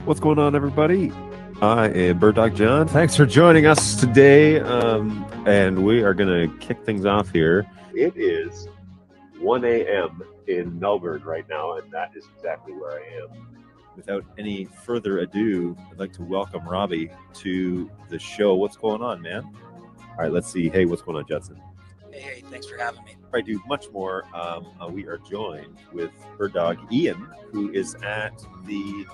What's going on, everybody? I am Bird Dog John. Thanks for joining us today, and we are going to kick things off here. It is 1 a.m. in Melbourne right now, and that is exactly where I am. Without any further ado, I'd like to welcome Robbie to the show. What's going on, man? All right, let's see. Hey, what's going on, Judson? Hey, thanks for having me. I do much more. We are joined with Bird Dog Ian, who is at the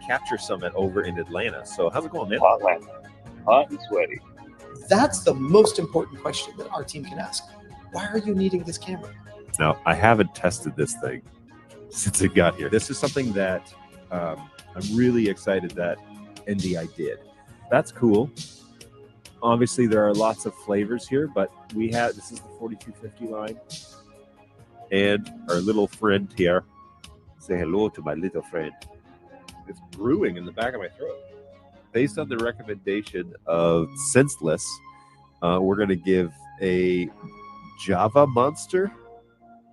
Capture Summit over in Atlanta. So how's it going, man? Hot and sweaty. That's the most important question that our team can ask. Why are you needing this camera? Now, I haven't tested this thing since it got here. This is something that I'm really excited that NDI did. That's cool. Obviously, there are lots of flavors here, but this is the 4250 line. And our little friend here. Say hello to my little friend. It's brewing in the back of my throat. Based on the recommendation of Senseless, we're going to give a Java Monster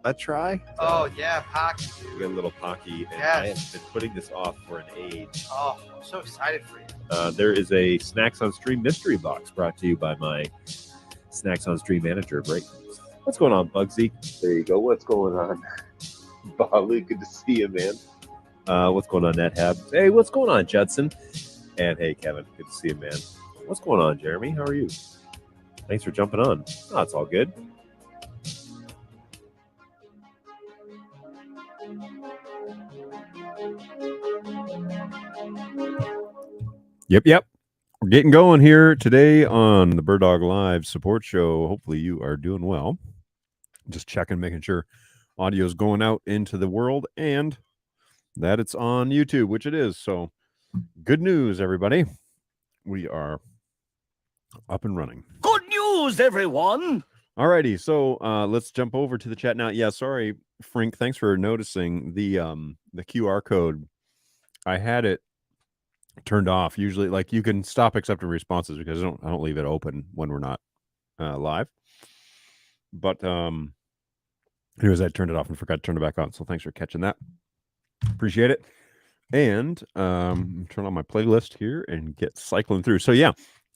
a try. Oh, yeah, Pocky. We got a little Pocky, and Yes. I have been putting this off for an age. Oh, I'm so excited for you. There is a Snacks on Stream mystery box brought to you by my Snacks on Stream manager, Brayton. What's going on, Bugsy? There you go. What's going on? Bali, good to see you, man. What's going on, NetHab? Hey, what's going on, Judson? And hey, Kevin, good to see you, man. What's going on, Jeremy? How are you? Thanks for jumping on. Oh, it's all good. Yep. We're getting going here today on the Bird Dog Live support show. Hopefully you are doing well. Just checking, making sure audio is going out into the world and that it's on YouTube, which it is. So good news, everybody. We are up and running. Good news, everyone. Alrighty, so let's jump over to the chat now. Yeah, sorry, Frank. Thanks for noticing the QR code. I had it turned off. Usually, like, you can stop accepting responses because I don't leave it open when we're not live. But anyways, I turned it off and forgot to turn it back on. So thanks for catching that. Appreciate it. And turn on my playlist here and get cycling through. So yeah,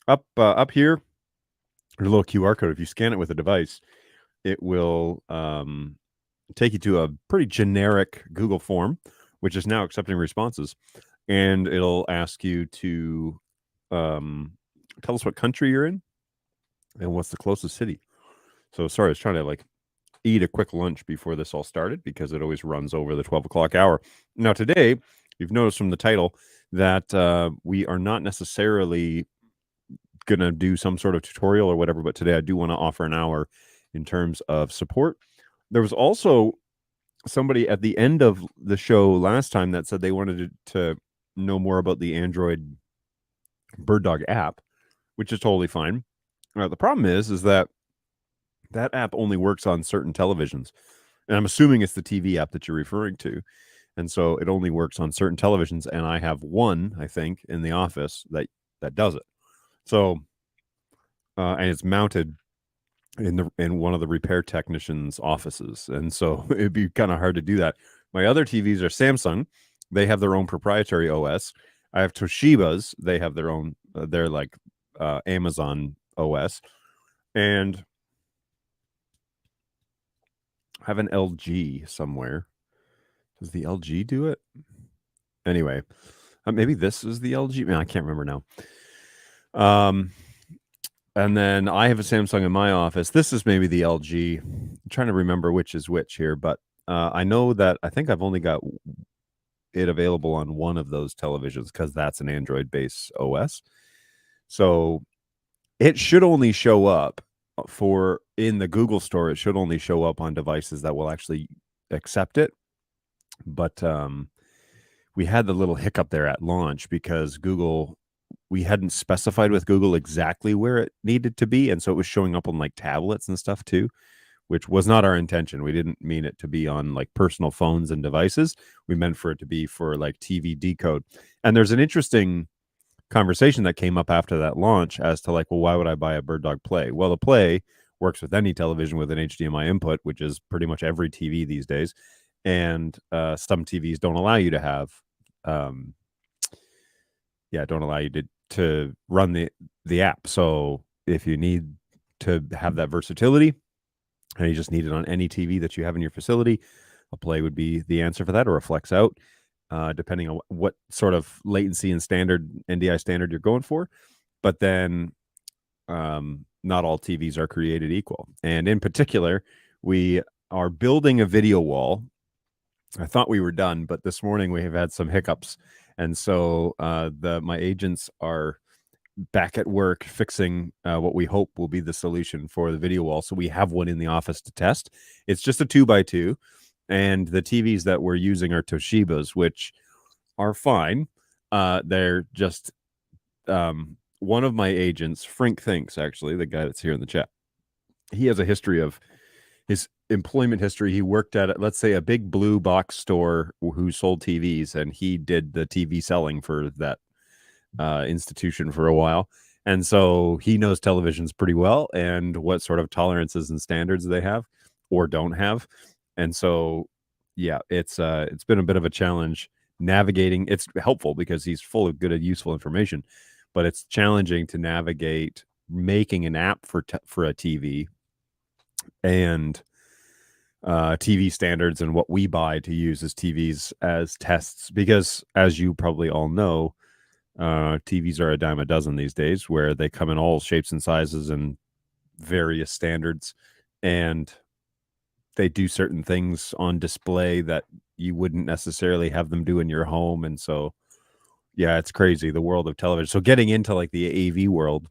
up here, there's a little QR code. If you scan it with a device, it will take you to a pretty generic Google form, which is now accepting responses. And it'll ask you to tell us what country you're in and what's the closest city. So sorry, I was trying to like eat a quick lunch before this all started because it always runs over the 12 o'clock hour. Now today, you've noticed from the title that we are not necessarily going to do some sort of tutorial or whatever, but today I do want to offer an hour in terms of support. There was also somebody at the end of the show last time that said they wanted to know more about the Android BirdDog app, which is totally fine. The problem is that app only works on certain televisions, and I'm assuming it's the TV app that you're referring to, and so it only works on certain televisions. And I have one, I think, in the office that does it. So, and it's mounted in one of the repair technicians' offices, and so it'd be kind of hard to do that. My other TVs are Samsung; they have their own proprietary OS. I have Toshiba's; they have their own. They're like Amazon OS, and I have an LG somewhere. Does the LG do it? Anyway, maybe this is the LG. Man, I can't remember now. And then I have a Samsung in my office. This is maybe the LG. I'm trying to remember which is which here, but I know that I think I've only got it available on one of those televisions because that's an Android-based OS. So it should only show up in the Google store. It should only show up on devices that will actually accept it. But we had the little hiccup there at launch because we hadn't specified with Google exactly where it needed to be. And so it was showing up on like tablets and stuff too, which was not our intention. We didn't mean it to be on like personal phones and devices. We meant for it to be for like TV decode. And there's an interesting conversation that came up after that launch as to like, well, why would I buy a BirdDog Play? Well, the Play works with any television with an HDMI input, which is pretty much every TV these days. And some TVs don't allow you to have, don't allow you to run the app. So if you need to have that versatility and you just need it on any TV that you have in your facility, a Play would be the answer for that, or a Flex Out, depending on what sort of latency and NDI standard you're going for. But then not all TVs are created equal. And in particular, we are building a video wall. I thought we were done, but this morning we have had some hiccups. And so my agents are back at work fixing what we hope will be the solution for the video wall. So we have one in the office to test. It's just a 2x2. And the TVs that we're using are Toshiba's, which are fine. They're just one of my agents, Frank Thinks, actually, the guy that's here in the chat. He has a history of his employment history. He worked at, let's say, a big blue box store who sold TVs, and he did the TV selling for that institution for a while. And so he knows televisions pretty well and what sort of tolerances and standards they have or don't have. And so, yeah, it's been a bit of a challenge navigating. It's helpful because he's full of good and useful information, but it's challenging to navigate making an app for a TV and TV standards and what we buy to use as TVs as tests. Because as you probably all know, TVs are a dime a dozen these days, where they come in all shapes and sizes and various standards, and they do certain things on display that you wouldn't necessarily have them do in your home. And so, yeah, it's crazy, the world of television. So getting into like the AV world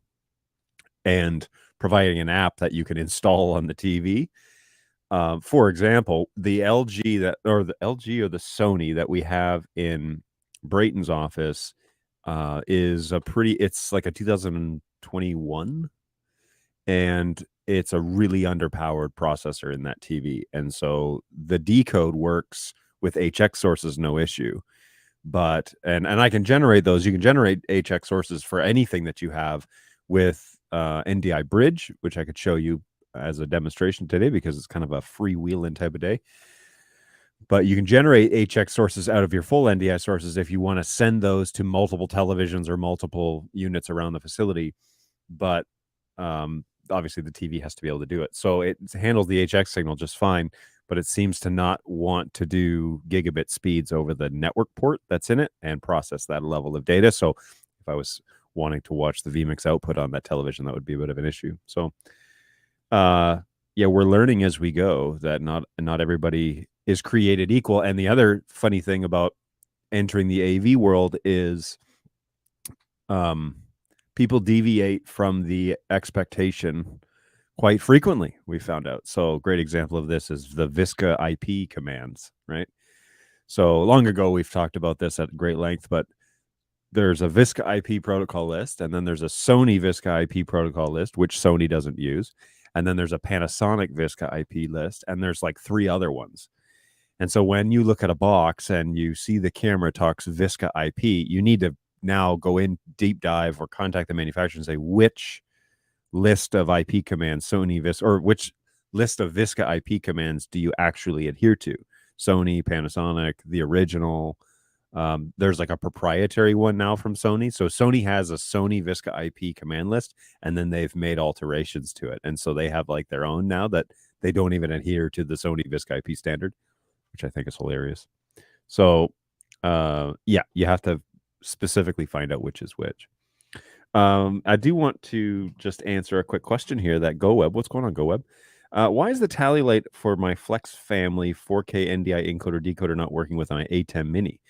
and providing an app that you can install on the TV. For example, the LG or the Sony that we have in Brayton's office is it's like a 2021, and it's a really underpowered processor in that TV. And so the decode works with HX sources, no issue. But, and I can generate those. You can generate HX sources for anything that you have with NDI Bridge, which I could show you as a demonstration today because it's kind of a freewheeling type of day. But you can generate HX sources out of your full NDI sources if you want to send those to multiple televisions or multiple units around the facility. But obviously the TV has to be able to do it. So it handles the HX signal just fine, but it seems to not want to do gigabit speeds over the network port that's in it and process that level of data. So if I was wanting to watch the vmix output on that television, that would be a bit of an issue. So yeah, we're learning as we go that not everybody is created equal. And the other funny thing about entering the AV world is people deviate from the expectation quite frequently, we found out. So a great example of this is the VISCA IP commands, right? So long ago, we've talked about this at great length, but there's a VISCA IP protocol list, and then there's a Sony VISCA IP protocol list, which Sony doesn't use. And then there's a Panasonic VISCA IP list, and there's like 3 other ones. And so when you look at a box and you see the camera talks VISCA IP, you need to now go in deep dive or contact the manufacturer and say, which list of IP commands Sony VISCA, or which list of VISCA IP commands do you actually adhere to? Sony, Panasonic, the original. There's like a proprietary one now from Sony. So Sony has a Sony VISCA IP command list, and then they've made alterations to it. And so they have like their own now that they don't even adhere to the Sony VISCA IP standard, which I think is hilarious. So yeah, you have to specifically find out which is which. I do want to just answer a quick question here that GoWeb. What's going on, GoWeb? Why is the tally light for my Flex family 4K NDI encoder decoder not working with my ATEM Mini?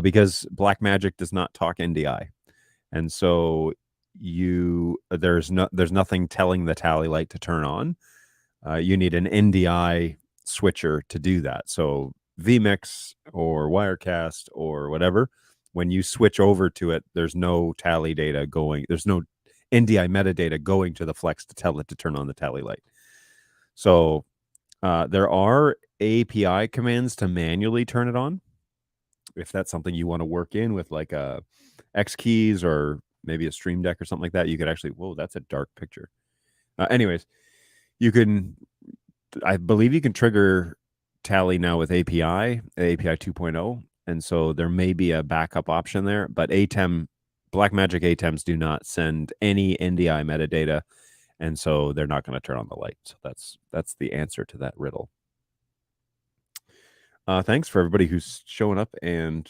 Because Blackmagic does not talk NDI, and so there's nothing telling the tally light to turn on. You need an NDI switcher to do that. So vMix or Wirecast or whatever, when you switch over to it, there's no tally data going. There's no NDI metadata going to the Flex to tell it to turn on the tally light. So there are API commands to manually turn it on, if that's something you want to work in with like a X keys or maybe a Stream Deck or something like that. You could actually, whoa, that's a dark picture. Anyways, you can, I believe you can trigger tally now with API 2.0. And so there may be a backup option there, but ATEM, Blackmagic ATEMs do not send any NDI metadata. And so they're not going to turn on the light. So that's the answer to that riddle. Thanks for everybody who's showing up and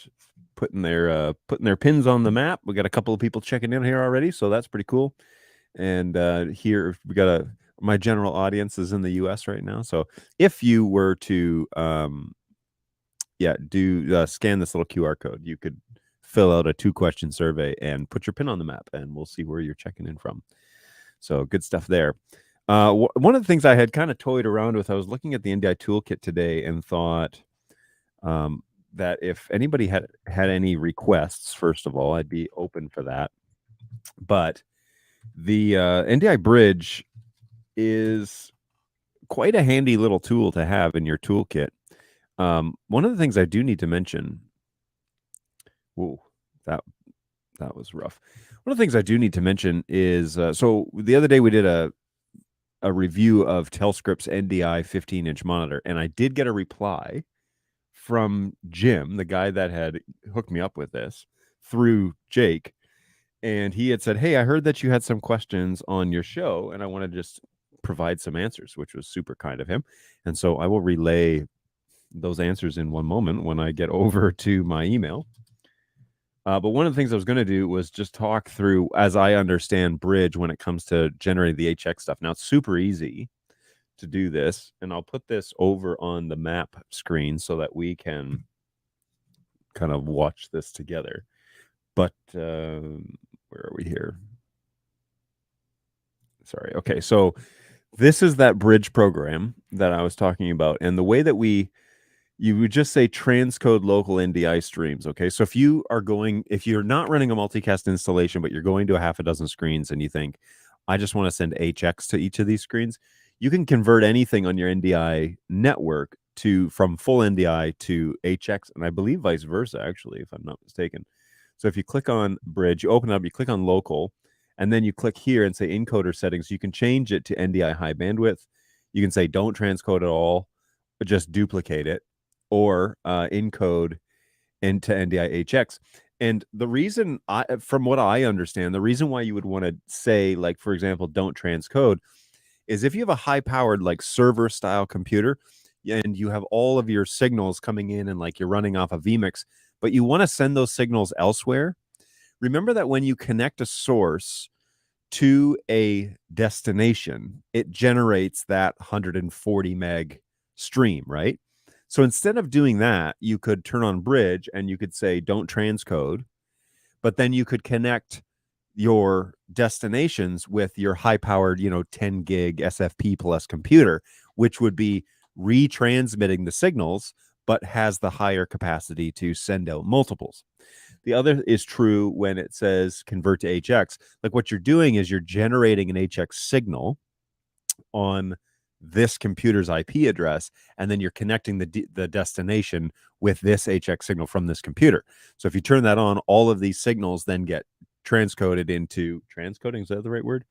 putting their pins on the map. We got a couple of people checking in here already, so that's pretty cool. And here we got my general audience is in the US right now. So if you were to scan this little QR code, you could fill out a 2-question survey and put your pin on the map, and we'll see where you're checking in from. So good stuff there. One of the things I had kind of toyed around with, I was looking at the NDI toolkit today and thought that if anybody had any requests, first of all, I'd be open for that. But the NDI bridge is quite a handy little tool to have in your toolkit. One of the things I do need to mention, whoa, that was rough. One of the things I do need to mention is, so the other day we did a review of Telscript's NDI 15-inch monitor, and I did get a reply from Jim, the guy that had hooked me up with this through Jake. And he had said, hey, I heard that you had some questions on your show, and I want to just provide some answers, which was super kind of him. And so I will relay those answers in one moment when I get over to my email. But one of the things I was going to do was just talk through, as I understand Bridge when it comes to generating the HX stuff. Now, it's super easy to do this, and I'll put this over on the map screen so that we can kind of watch this together. But where are we here? Sorry. Okay, so this is that Bridge program that I was talking about, and the way that you would just say transcode local NDI streams. Okay, so if you're not running a multicast installation, but you're going to a half a dozen screens and you think, I just want to send HX to each of these screens, you can convert anything on your NDI network from full NDI to HX, and I believe vice versa, actually, if I'm not mistaken. So if you click on Bridge, you open it up, you click on local, and then you click here and say encoder settings. You can change it to NDI high bandwidth. You can say don't transcode at all, but just duplicate it, or encode into NDI HX. And the reason, from what I understand, the reason why you would want to say, like, for example, don't transcode, is if you have a high-powered, like, server-style computer, and you have all of your signals coming in and, like, you're running off a vMix, but you want to send those signals elsewhere, remember that when you connect a source to a destination, it generates that 140 meg stream, right? So instead of doing that, you could turn on Bridge and you could say, don't transcode, but then you could connect your destinations with your high powered, 10 gig SFP plus computer, which would be retransmitting the signals, but has the higher capacity to send out multiples. The other is true when it says convert to HX. Like what you're doing is you're generating an HX signal on this computer's IP address, and then you're connecting the destination with this HX signal from this computer. So if you turn that on, all of these signals then get transcoded into transcoding. Is that the right word?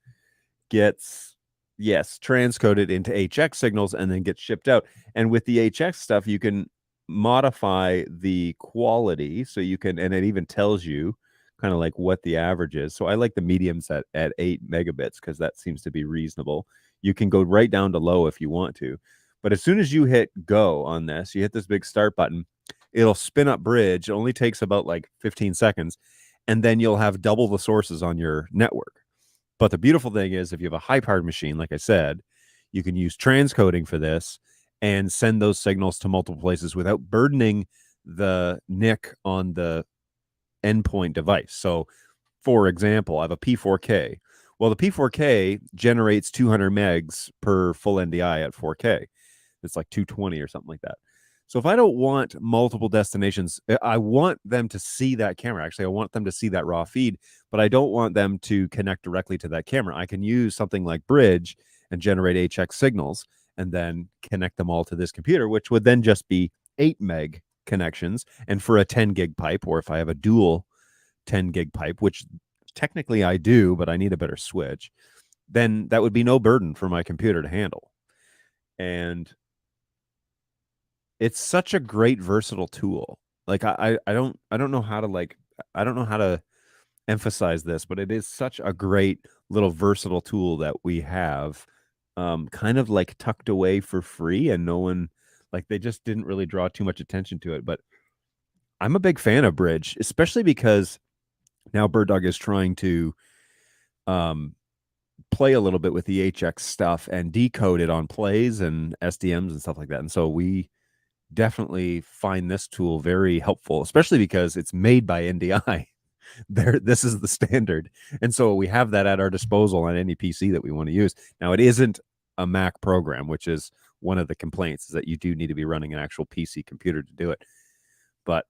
Transcoded into HX signals and then get shipped out. And with the HX stuff, you can modify the quality, so you can, and it even tells you kind of like what the average is. So I like the mediums at 8 megabits because that seems to be reasonable. You can go right down to low if you want to, but as soon as you hit go on this, you hit this big start button, it'll spin up Bridge. It only takes about like 15 seconds, and then you'll have double the sources on your network. But the beautiful thing is, if you have a high-powered machine, like I said, you can use transcoding for this and send those signals to multiple places without burdening the NIC on the endpoint device. So, for example, I have a P4K. Well, the P4K generates 200 megs per full NDI at 4K. It's like 220 or something like that. So if I don't want multiple destinations, I want them to see that camera. Actually, I want them to see that raw feed, but I don't want them to connect directly to that camera. I can use something like Bridge and generate HX signals and then connect them all to this computer, which would then just be 8 meg connections. And for a 10 gig pipe, or if I have a dual 10 gig pipe, which technically I do, but I need a better switch, then that would be no burden for my computer to handle. And it's such a great versatile tool. Like I don't know how to emphasize this, but it is such a great little versatile tool that we have, kind of like tucked away for free, and no one, like, they just didn't really draw too much attention to it. But I'm a big fan of Bridge, especially because now BirdDog is trying to play a little bit with the HX stuff and decode it on plays and SDMs and stuff like that. And so we definitely find this tool very helpful, especially because it's made by NDI. This is the standard. And so we have that at our disposal on any PC that we want to use. Now, it isn't a Mac program, which is one of the complaints, is that you do need to be running an actual PC computer to do it. But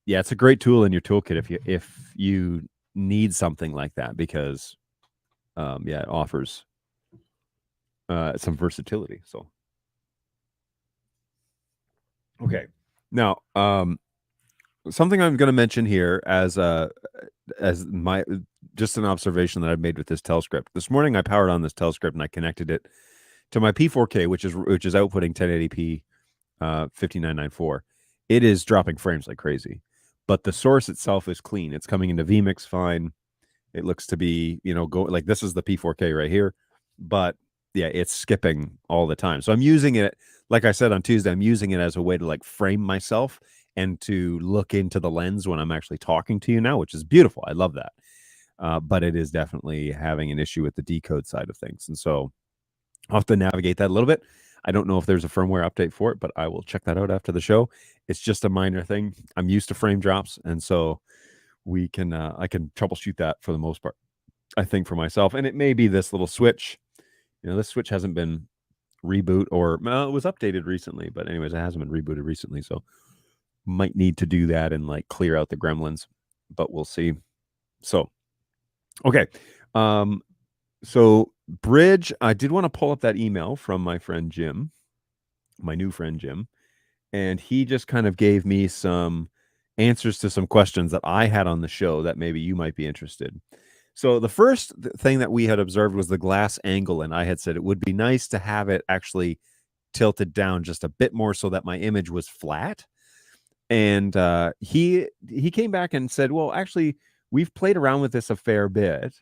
yeah, it's a great tool in your toolkit if you need something like that, because it offers some versatility. So okay, now something I'm going to mention here as my just an observation that I've made with this Telscript. This morning I powered on this Telscript and I connected it to my P4K, which is outputting 1080p 5994. It is dropping frames like crazy, but the source itself is clean. It's coming into vMix fine. It looks to be, like, this is the P4K right here, but yeah, it's skipping all the time. So I'm using it, like I said on Tuesday, I'm using it as a way to like frame myself and to look into the lens when I'm actually talking to you now, which is beautiful. I love that. But it is definitely having an issue with the decode side of things. And so I'll have to navigate that a little bit. I don't know if there's a firmware update for it, but I will check that out after the show. It's just a minor thing. I'm used to frame drops, and so I can troubleshoot that for the most part, I think, for myself. And it may be this little switch. This switch hasn't been reboot, or it was updated recently, but anyways, it hasn't been rebooted recently, so might need to do that and like clear out the gremlins, but we'll see. So okay, so Bridge, I did want to pull up that email from my friend Jim, my new friend Jim, and he just kind of gave me some answers to some questions that I had on the show that maybe you might be interested. So the first thing that we had observed was the glass angle, and I had said it would be nice to have it actually tilted down just a bit more so that my image was flat. And he came back and said, well, actually, we've played around with this a fair bit.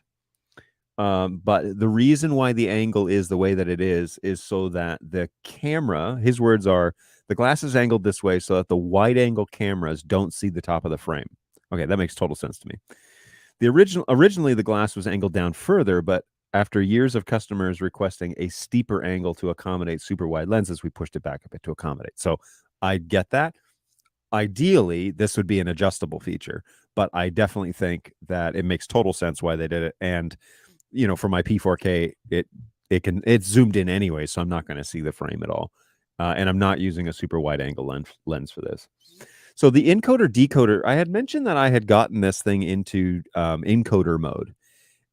But the reason why the angle is the way that it is so that the camera, his words are, the glass is angled this way so that the wide angle cameras don't see the top of the frame. Okay, that makes total sense to me. Originally the glass was angled down further, but after years of customers requesting a steeper angle to accommodate super wide lenses, we pushed it back a bit to accommodate. So I get that. Ideally, this would be an adjustable feature, but I definitely think that it makes total sense why they did it. And for my P4K, it's zoomed in anyway, so I'm not going to see the frame at all. And I'm not using a super wide angle lens for this. So the encoder decoder, I had mentioned that I had gotten this thing into encoder mode.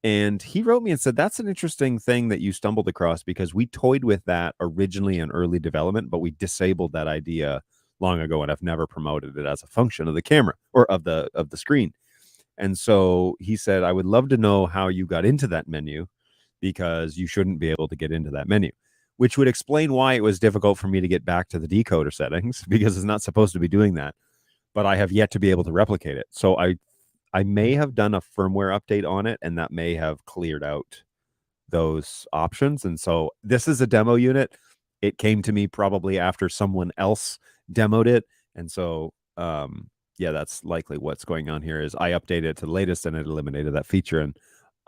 And he wrote me and said, that's an interesting thing that you stumbled across, because we toyed with that originally in early development, but we disabled that idea long ago, and I've never promoted it as a function of the camera or of the screen. And so he said, I would love to know how you got into that menu, because you shouldn't be able to get into that menu, which would explain why it was difficult for me to get back to the decoder settings, because it's not supposed to be doing that. But I have yet to be able to replicate it. So I may have done a firmware update on it, and that may have cleared out those options. And so this is a demo unit. It came to me probably after someone else demoed it. And so, yeah, that's likely what's going on here. Is I updated it to the latest, and it eliminated that feature, and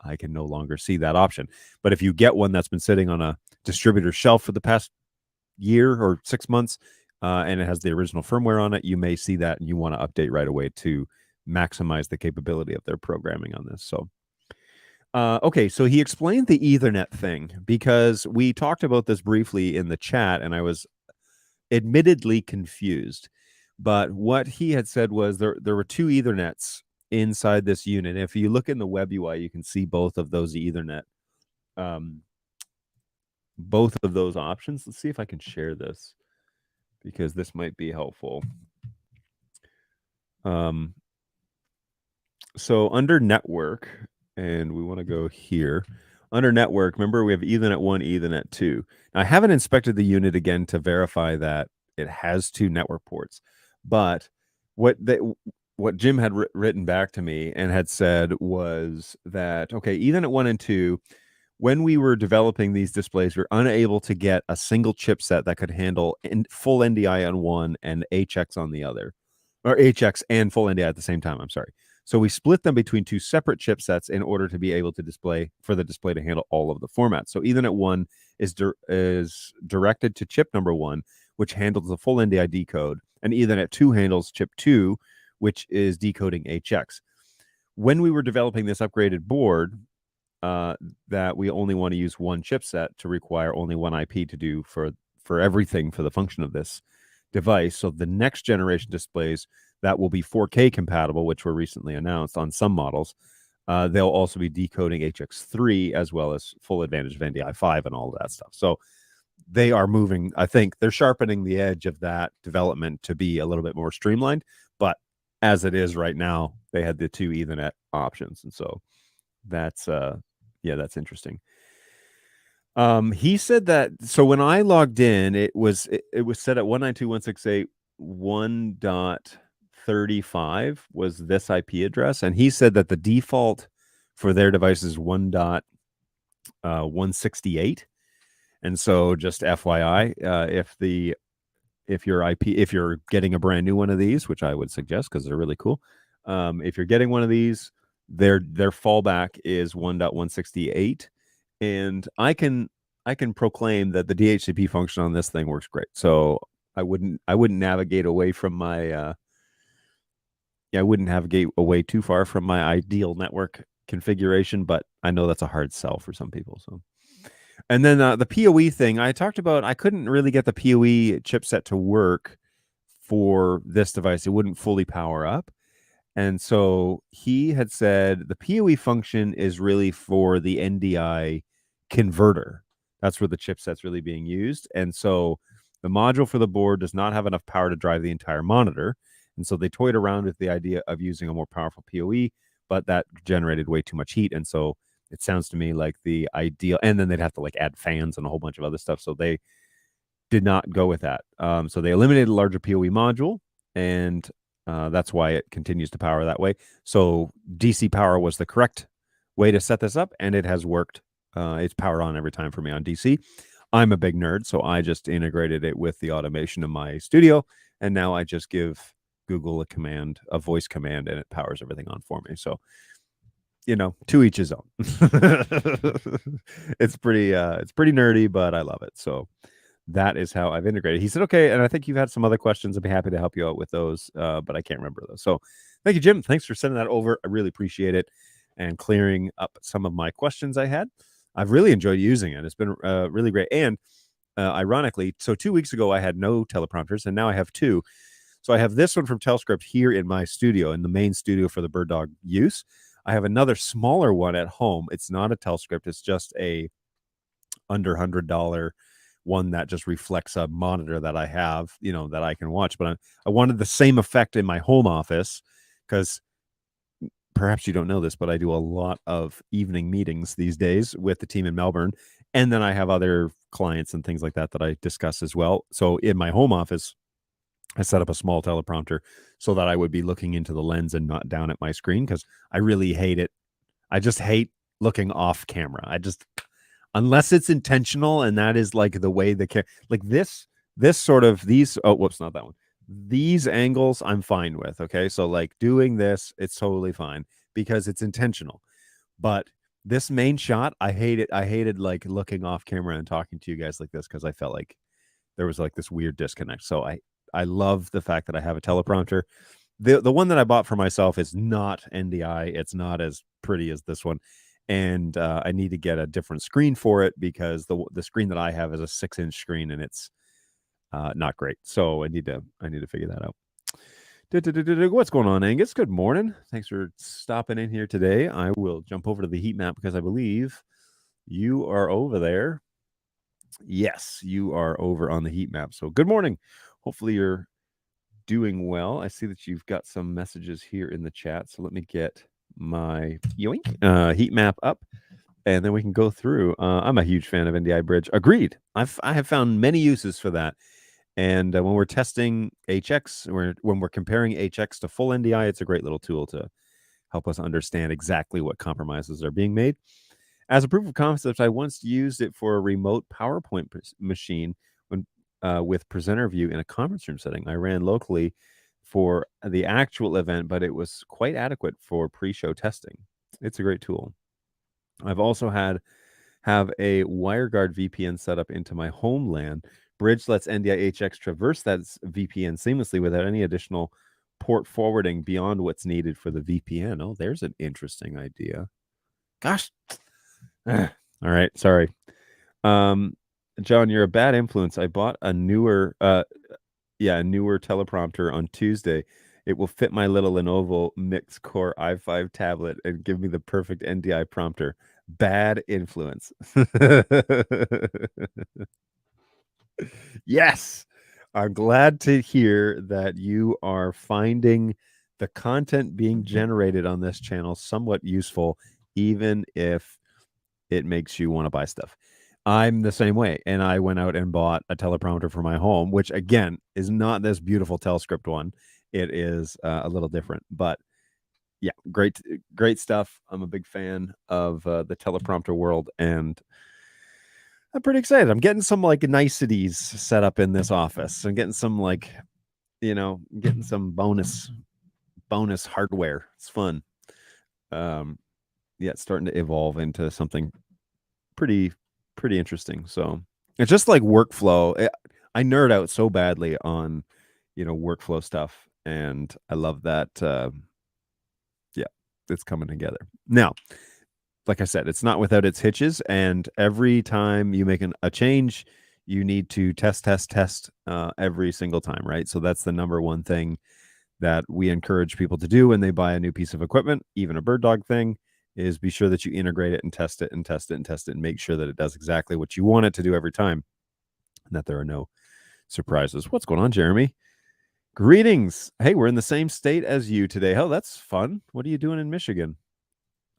I can no longer see that option. But if you get one that's been sitting on a distributor shelf for the past year or 6 months, and it has the original firmware on it, you may see that, and you want to update right away to maximize the capability of their programming on this. So, okay, so he explained the Ethernet thing, because we talked about this briefly in the chat, and I was admittedly confused. But what he had said was there were two Ethernets inside this unit. If you look in the web UI, you can see both of those Ethernet, both of those options. Let's see if I can share this, because this might be helpful. So under network, and we want to go here. Under network, remember we have Ethernet 1, Ethernet 2. Now, I haven't inspected the unit again to verify that it has two network ports, but what Jim had written back to me and had said was that, okay, Ethernet 1 and 2, when we were developing these displays, we were unable to get a single chipset that could handle full NDI on one and HX on the other, or HX and full NDI at the same time. I'm sorry. So we split them between two separate chipsets in order to be able to for the display to handle all of the formats. So Ethernet 1 is directed to chip number 1, which handles the full NDI decode, and Ethernet 2 handles chip 2, which is decoding HX. When we were developing this upgraded board, that we only want to use one chipset to require only one IP to do for everything for the function of this device. So the next generation displays that will be 4K compatible, which were recently announced on some models, they'll also be decoding HX3 as well as full advantage of NDI5 and all of that stuff. So they are moving, I think they're sharpening the edge of that development to be a little bit more streamlined. But as it is right now, they had the two Ethernet options. And so that's, yeah, that's interesting. He said that, so when I logged in, it was set at 192.168.1.35 was this IP address. And he said that the default for their device is 1.168. And so just FYI, if you're getting a brand new one of these, which I would suggest because they're really cool, if you're getting one of these, their fallback is 1.168, and I can proclaim that the DHCP function on this thing works great. So I wouldn't navigate away from my I wouldn't navigate away too far from my ideal network configuration, but I know that's a hard sell for some people. So, and then the PoE thing I talked about, I couldn't really get the PoE chipset to work for this device. It wouldn't fully power up. And so he had said the PoE function is really for the NDI converter. That's where the chipset's really being used. And so the module for the board does not have enough power to drive the entire monitor. And so they toyed around with the idea of using a more powerful PoE, but that generated way too much heat. And so it sounds to me like the ideal, and then they'd have to like add fans and a whole bunch of other stuff. So they did not go with that. So they eliminated a larger PoE module, and that's why it continues to power that way. So DC power was the correct way to set this up, and it has worked. It's powered on every time for me on DC. I'm a big nerd, so I just integrated it with the automation of my studio, and now I just give Google a voice command, and it powers everything on for me. So to each his own. It's pretty nerdy, but I love it. So that is how I've integrated. He said, okay. And I think you've had some other questions. I'd be happy to help you out with those. But I can't remember those. So thank you, Jim. Thanks for sending that over. I really appreciate it and clearing up some of my questions I had. I've really enjoyed using it. It's been really great. And ironically, so 2 weeks ago, I had no teleprompters and now I have two. So I have this one from Telscript here in my studio, in the main studio for the Bird Dog use. I have another smaller one at home. It's not a Telscript. It's just a under $100 one that just reflects a monitor that I have, that I can watch. But I wanted the same effect in my home office because perhaps you don't know this, but I do a lot of evening meetings these days with the team in Melbourne. And then I have other clients and things like that I discuss as well. So in my home office, I set up a small teleprompter so that I would be looking into the lens and not down at my screen because I really hate it. I just hate looking off camera. Unless it's intentional, and that is like the way this sort of these. Oh, whoops, not that one. These angles I'm fine with. Okay, so like doing this, it's totally fine because it's intentional. But this main shot, I hate it. I hated like looking off camera and talking to you guys like this because I felt like there was like this weird disconnect. So I love the fact that I have a teleprompter. The one that I bought for myself is not NDI. It's not as pretty as this one. And I need to get a different screen for it because the screen that I have is a 6-inch screen and it's not great. So I need to figure that out. What's going on, Angus? Good morning. Thanks for stopping in here today. I will jump over to the heat map because I believe you are over there. Yes, you are over on the heat map. So good morning. Hopefully you're doing well. I see that you've got some messages here in the chat. So let me get my heat map up and then we can go through. I'm a huge fan of NDI Bridge. Agreed. I have found many uses for that. And when we're testing HX, when we're comparing HX to full NDI, it's a great little tool to help us understand exactly what compromises are being made. As a proof of concept, I once used it for a remote PowerPoint machine with presenter view in a conference room setting. I ran locally for the actual event, but it was quite adequate for pre-show testing. It's a great tool. I've also have a WireGuard VPN set up into my home LAN. Bridge lets NDI HX traverse that VPN seamlessly without any additional port forwarding beyond what's needed for the VPN. Oh, there's an interesting idea. Gosh. All right. Sorry. John, you're a bad influence. I bought a newer teleprompter on Tuesday. It will fit my little Lenovo Mix Core i5 tablet and give me the perfect NDI prompter. Bad influence. Yes. I'm glad to hear that you are finding the content being generated on this channel somewhat useful, even if it makes you want to buy stuff. I'm the same way. And I went out and bought a teleprompter for my home, which again is not this beautiful Telscript one. It is a little different, but yeah, great stuff. I'm a big fan of the teleprompter world and I'm pretty excited. I'm getting some like niceties set up in this office. I'm getting some getting some bonus hardware. It's fun. It's starting to evolve into something pretty interesting. So it's just like workflow. I nerd out so badly on workflow stuff, and I love that. It's coming together now. Like I said, it's not without its hitches, and every time you make a change, you need to test every single time, right? So that's the number one thing that we encourage people to do when they buy a new piece of equipment, even a Bird Dog thing, is be sure that you integrate it and test it and test it and test it and make sure that it does exactly what you want it to do every time and that there are no surprises. What's going on, Jeremy? Greetings. Hey, we're in the same state as you today. Oh, that's fun. What are you doing in Michigan?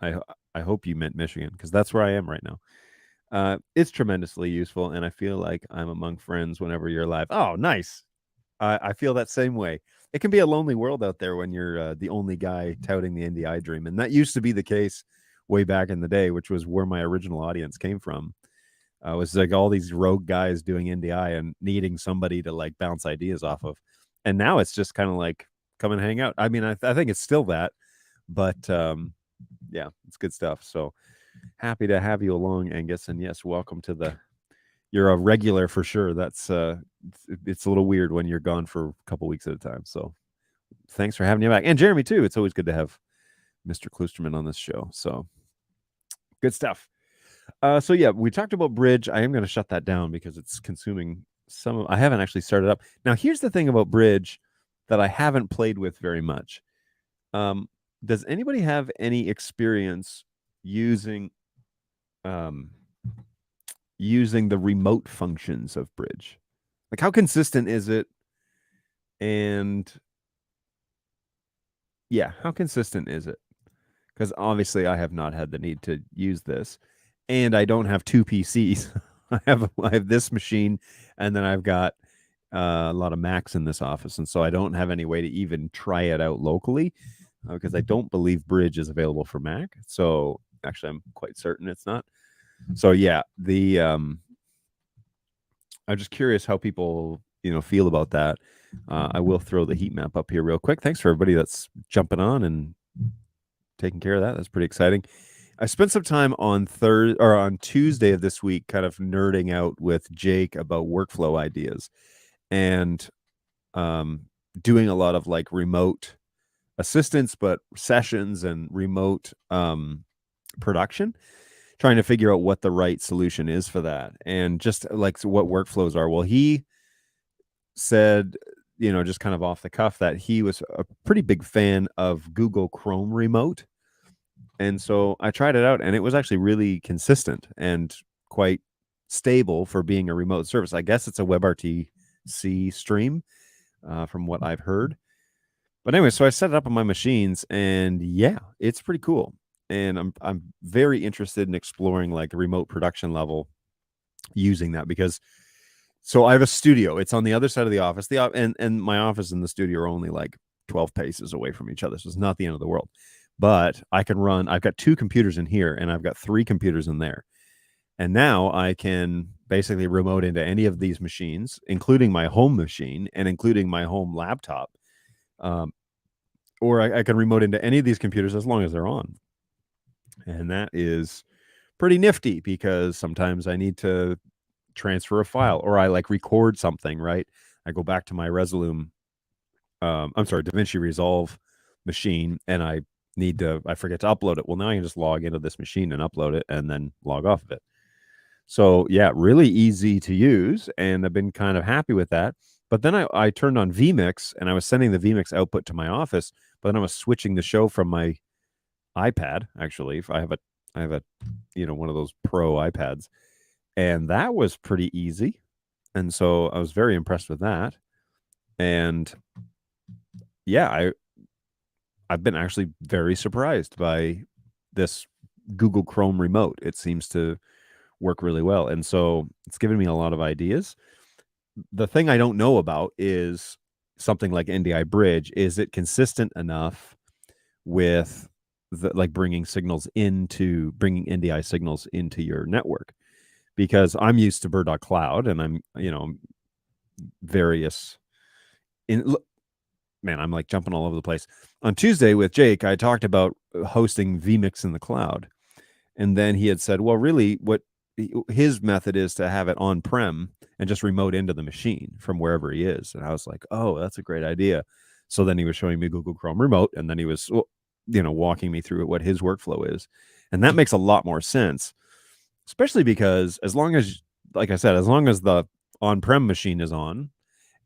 I hope you meant Michigan because that's where I am right now. It's tremendously useful, and I feel like I'm among friends whenever you're live. Oh, nice. I feel that same way. It can be a lonely world out there when you're the only guy touting the NDI dream. And that used to be the case way back in the day, which was where my original audience came from. It was like all these rogue guys doing NDI and needing somebody to like bounce ideas off of. And now it's just kind of like come and hang out. I mean, I think it's still that, but yeah, it's good stuff. So happy to have you along, Angus. And yes, welcome to the. You're a regular for sure. That's it's a little weird when you're gone for a couple weeks at a time. So thanks for having you back, and Jeremy too. It's always good to have Mr. Klusterman on this show. So good stuff. So yeah, we talked about Bridge. I am going to shut that down because it's consuming some of. I haven't actually started up. Now, here's the thing about Bridge that I haven't played with very much. Does anybody have any experience using using the remote functions of Bridge? Like, how consistent is it? And yeah, how consistent is it? Because obviously I have not had the need to use this, and I don't have two PCs. I have this machine, and then I've got a lot of Macs in this office, and so I don't have any way to even try it out locally because I don't believe Bridge is available for Mac. So actually, I'm quite certain it's not. So yeah, the I'm just curious how people feel about that. I will throw the heat map up here real quick. Thanks for everybody that's jumping on and taking care of that. That's pretty exciting. I spent some time on Tuesday of this week kind of nerding out with Jake about workflow ideas and doing a lot of like remote assistance, but sessions and remote production, trying to figure out what the right solution is for that and just like what workflows are. Well, he said, just kind of off the cuff that he was a pretty big fan of Google Chrome Remote. And so I tried it out, and it was actually really consistent and quite stable for being a remote service. I guess it's a WebRTC stream from what I've heard. But anyway, so I set it up on my machines, and yeah, it's pretty cool. And I'm very interested in exploring like a remote production level using that because so I have a studio. It's on the other side of the office. And my office and the studio are only like 12 paces away from each other. So it's not the end of the world. But I've got 2 computers in here and I've got 3 computers in there. And now I can basically remote into any of these machines, including my home machine and including my home laptop. Or I can remote into any of these computers as long as they're on. And that is pretty nifty because sometimes I need to transfer a file or I like record something, right? I go back to my DaVinci Resolve machine and I forget to upload it. Well, now I can just log into this machine and upload it and then log off of it. So yeah, really easy to use. And I've been kind of happy with that. But then I turned on vMix and I was sending the vMix output to my office, but then I was switching the show from my iPad. Actually, I have a one of those pro iPads, and that was pretty easy. And so I was very impressed with that. And yeah, I've been actually very surprised by this Google Chrome remote. It seems to work really well. And so it's given me a lot of ideas. The thing I don't know about is something like NDI Bridge. Is it consistent enough with bringing NDI signals into your network? Because I'm used to Bird Cloud and I'm, I'm like jumping all over the place. On Tuesday with Jake, I talked about hosting vMix in the cloud. And then he had said, well, really what his method is to have it on-prem and just remote into the machine from wherever he is. And I was like, oh, that's a great idea. So then he was showing me Google Chrome Remote, and then he was, walking me through what his workflow is. And that makes a lot more sense, especially because as long as the on-prem machine is on,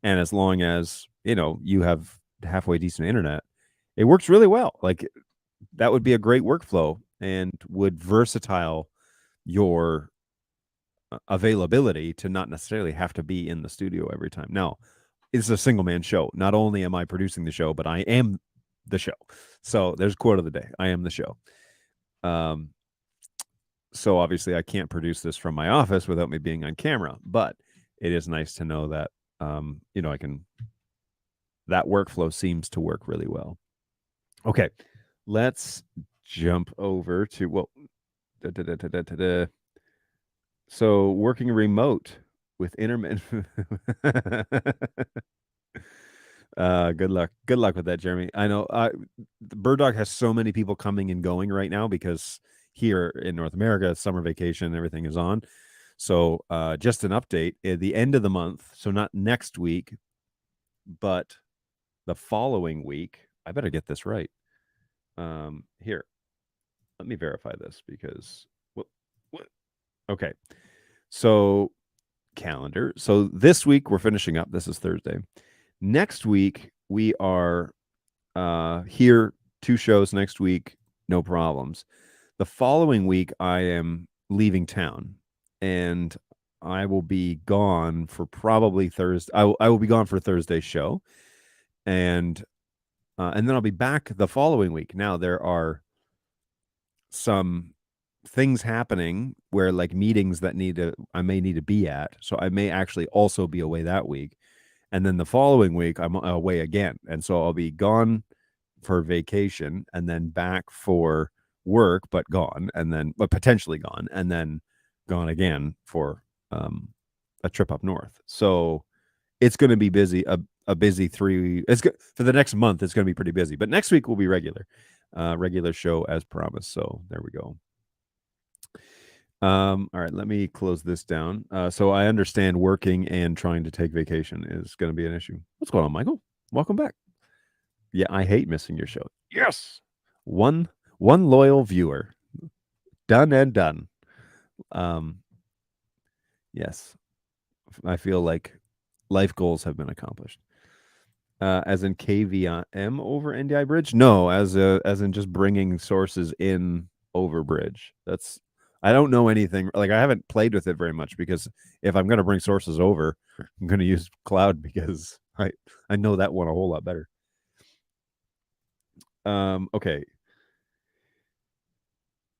and as long as, you have halfway decent internet, it works really well. Like that would be a great workflow and would versatile your availability to not necessarily have to be in the studio every time. Now, it's a single man show. Not only am I producing the show, but I am the show. So there's quote of the day. I am the show. So obviously I can't produce this from my office without me being on camera, but it is nice to know that, that workflow seems to work really well. Okay. Let's jump over to, so working remote with intermittent. Good luck. Good luck with that, Jeremy. I know the Bird Dog has so many people coming and going right now because here in North America, summer vacation and everything is on. So just an update at the end of the month. So not next week, but the following week. I better get this right. Here, let me verify this because what? Okay. So calendar. So this week we're finishing up. This is Thursday. Next week we are here, 2 shows next week, no problems. The following week I am leaving town and I will be gone for probably Thursday. I will be gone for Thursday's show, and then I'll be back the following week. Now there are some things happening where like meetings that I may need to be at, so I may actually also be away that week. And then the following week I'm away again, and so I'll be gone for vacation and then back for work, but potentially gone, and then gone again for a trip up north. So it's going to be busy, a busy 3. It's good for the next month. It's going to be pretty busy, but next week will be regular show as promised. So there we go. All right, let me close this down. So I understand working and trying to take vacation is going to be an issue. What's going on, Michael? Welcome back. Yeah, I hate missing your show. Yes. One loyal viewer. Done and done. Yes. I feel like life goals have been accomplished. As in KVM over NDI Bridge? No, as in just bringing sources in over Bridge. I don't know anything. Like I haven't played with it very much because if I'm going to bring sources over, I'm going to use Cloud because I know that one a whole lot better. Okay.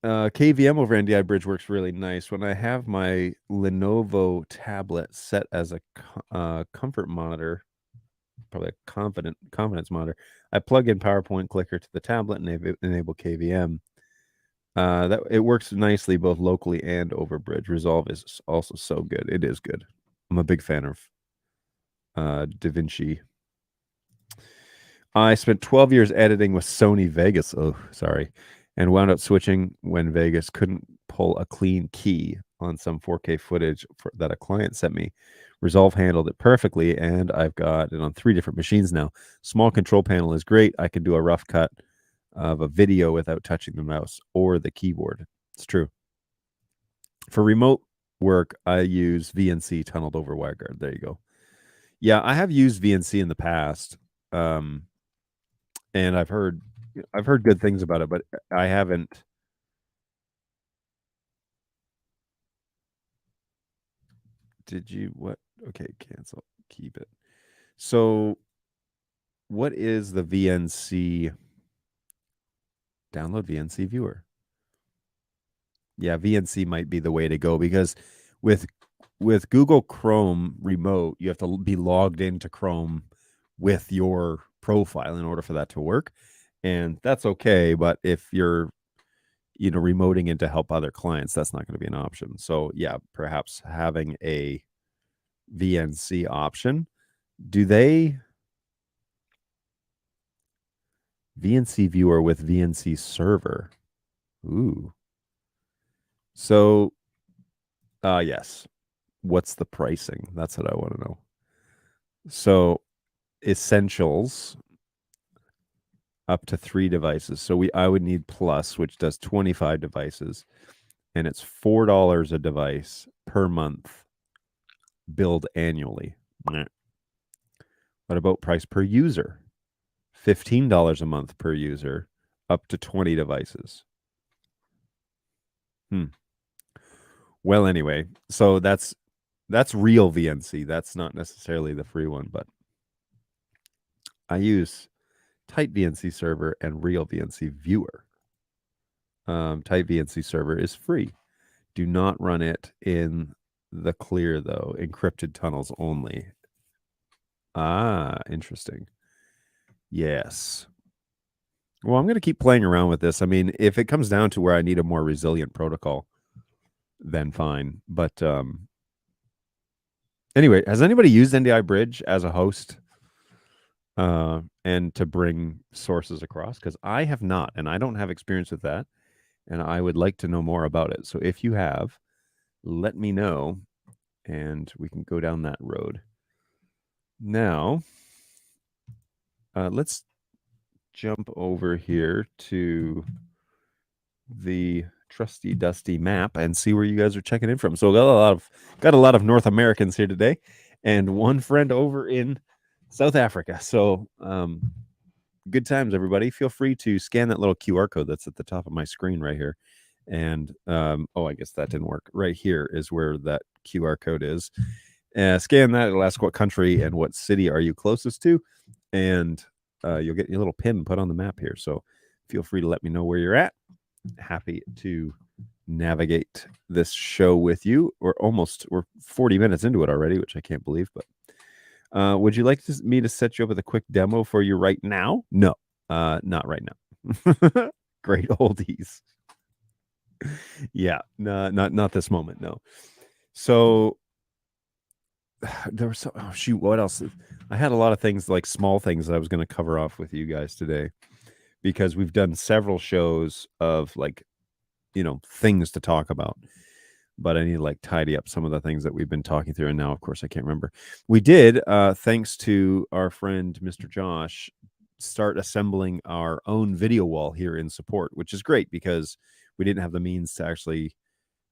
KVM over NDI Bridge works really nice. When I have my Lenovo tablet set as a comfort monitor, probably a confidence monitor, I plug in PowerPoint Clicker to the tablet and enable KVM. That it works nicely both locally and over Bridge. Resolve is also so good. It is good. I'm a big fan of DaVinci. I spent 12 years editing with Sony Vegas. Oh, sorry. And wound up switching when Vegas couldn't pull a clean key on some 4K footage that a client sent me. Resolve handled it perfectly, and I've got it on 3 different machines now. Small control panel is great. I can do a rough cut of a video without touching the mouse or the keyboard. It's true. For remote work, I use VNC tunneled over WireGuard. There you go. Yeah, I have used VNC in the past, and I've heard good things about it, but I haven't. Did you what? Okay, cancel. Keep it. So, what is the VNC? Download VNC Viewer. Yeah, VNC might be the way to go because with Google Chrome Remote, you have to be logged into Chrome with your profile in order for that to work. And that's okay, but if you're remoting in to help other clients, that's not going to be an option. So yeah, perhaps having a VNC option. Do they VNC Viewer with VNC Server? Ooh. So yes. What's the pricing? That's what I want to know. So Essentials up to 3 devices. So I would need Plus, which does 25 devices, and it's $4 a device per month, billed annually. What about price per user? $15 a month per user, up to 20 devices. Well, anyway, so that's real VNC. That's not necessarily the free one, but I use Tight VNC Server and Real VNC Viewer. Tight VNC Server is free. Do not run it in the clear, though. Encrypted tunnels only. Ah, interesting. Yes. Well, I'm going to keep playing around with this. I mean, if it comes down to where I need a more resilient protocol, then fine. But anyway, has anybody used NDI Bridge as a host? and to bring sources across, because I have not, and I don't have experience with that, and I would like to know more about it. So if you have, let me know, and we can go down that road. Now, let's jump over here to the trusty dusty map and see where you guys are checking in from. So got a lot of North Americans here today, and one friend over in South Africa. So good times, everybody. Feel free to scan that little QR code that's at the top of my screen right here. And oh, I guess that didn't work. Right here is where that QR code is. Scan that. It'll ask what country and what city are you closest to, and you'll get your little pin put on the map here. So feel free to let me know where you're at. Happy to navigate this show with you. We're 40 minutes into it already, which I can't believe. But would you like me to set you up with a quick demo for you right now? No, not right now. Great oldies. Yeah, no, not this moment. No. So there was what else? I had a lot of things, like small things, that I was going to cover off with you guys today, because we've done several shows of, like, things to talk about, but I need to, like, tidy up some of the things that we've been talking through. And now, of course, I can't remember. We did, thanks to our friend, Mr. Josh, start assembling our own video wall here in support, which is great because we didn't have the means to actually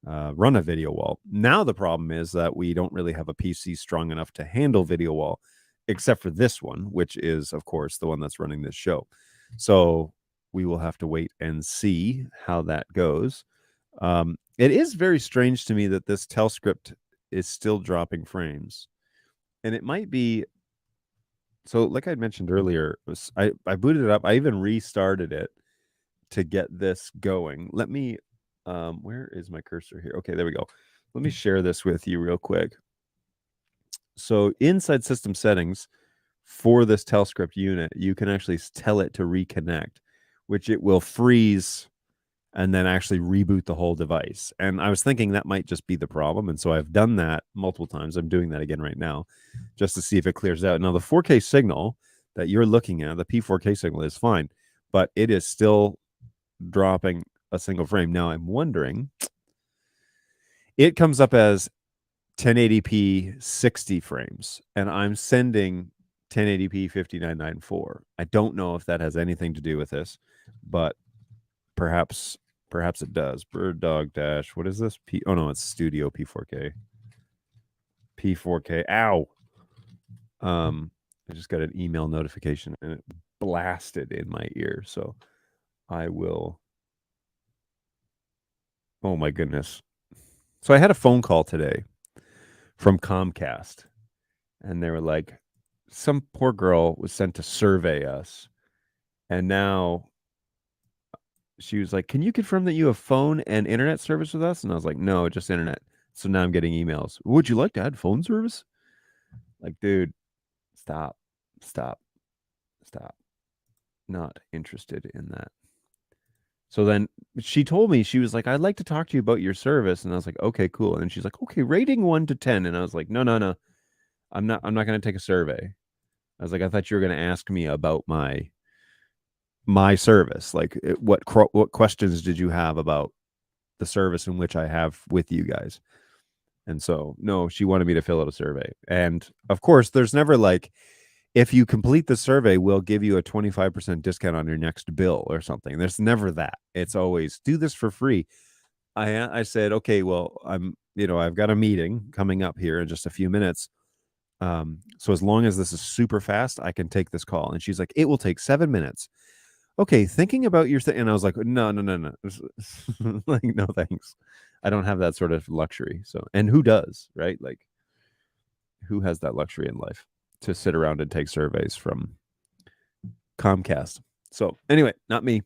run a video wall. Now the problem is that we don't really have a PC strong enough to handle video wall, except for this one, which is, of course, the one that's running this show. So we will have to wait and see how that goes. It is very strange to me that this Telscript is still dropping frames, and it might be. So, like I mentioned earlier, I booted it up. I even restarted it to get this going. Let me. Where is my cursor here? Okay, there we go. Let me share this with you real quick. So inside system settings for this Telscript unit, you can actually tell it to reconnect, which it will freeze and then actually reboot the whole device. And I was thinking that might just be the problem. And so I've done that multiple times. I'm doing that again right now just to see if it clears out. Now, the 4K signal that you're looking at, the P4K signal, is fine, but it is still dropping a single frame. Now, I'm wondering, it comes up as 1080p 60 frames, and I'm sending 1080p 5994. I don't know if that has anything to do with this, but perhaps it does. Bird Dog Dash. What is this? Oh no, it's Studio P4K. P4K. Ow. I just got an email notification and it blasted in my ear. So I will. Oh my goodness. So I had a phone call today from Comcast, and they were like, some poor girl was sent to survey us, and now she was like, can you confirm that you have phone and internet service with us? And I was like, no, just internet. So now I'm getting emails. Would you like to add phone service? Like, dude, stop. Not interested in that. So then she told me, she was like, I'd like to talk to you about your service. And I was like, okay, cool. And she's like, okay, rating 1 to 10. And I was like, no. I'm not going to take a survey. I was like, I thought you were going to ask me about my service. Like, what questions did you have about the service in which I have with you guys? And so, no, she wanted me to fill out a survey. And of course, there's never like, if you complete the survey, we'll give you a 25% discount on your next bill or something. There's never that. It's always do this for free. I said, okay, well, I've got a meeting coming up here in just a few minutes. So as long as this is super fast, I can take this call. And she's like, it will take 7 minutes. Okay, thinking about your thing. And I was like, no. Like, no, thanks. I don't have that sort of luxury. So, and who does, right? Like, who has that luxury in life to sit around and take surveys from Comcast? So anyway, not me.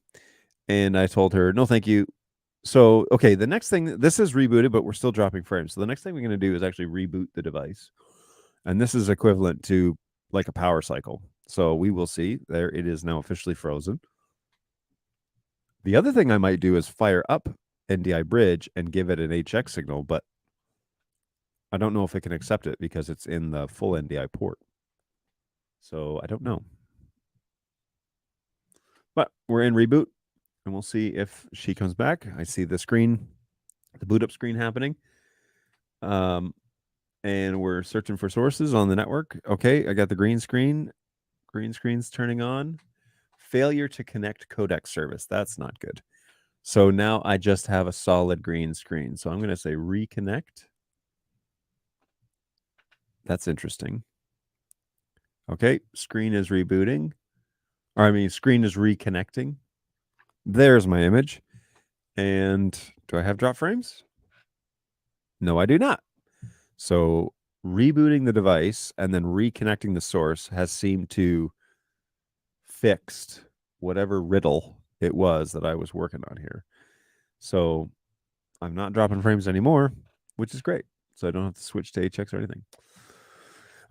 And I told her, no, thank you. So, okay, the next thing, this is rebooted, but we're still dropping frames. So the next thing we're going to do is actually reboot the device. And this is equivalent to like a power cycle. So we will see. There it is now officially frozen. The other thing I might do is fire up NDI Bridge and give it an HX signal, but I don't know if it can accept it because it's in the full NDI port. So I don't know. But we're in reboot, and we'll see if she comes back. I see the screen, the boot up screen happening. And we're searching for sources on the network. Okay, I got the green screen. Green screen's turning on. Failure to connect codec service. That's not good. So now I just have a solid green screen. So I'm going to say reconnect. That's interesting. Okay, screen is rebooting. Or I mean, screen is reconnecting. There's my image. And do I have drop frames? No, I do not. So rebooting the device and then reconnecting the source has seemed to fixed whatever riddle it was that I was working on here. So I'm not dropping frames anymore, which is great. So I don't have to switch to HX or anything.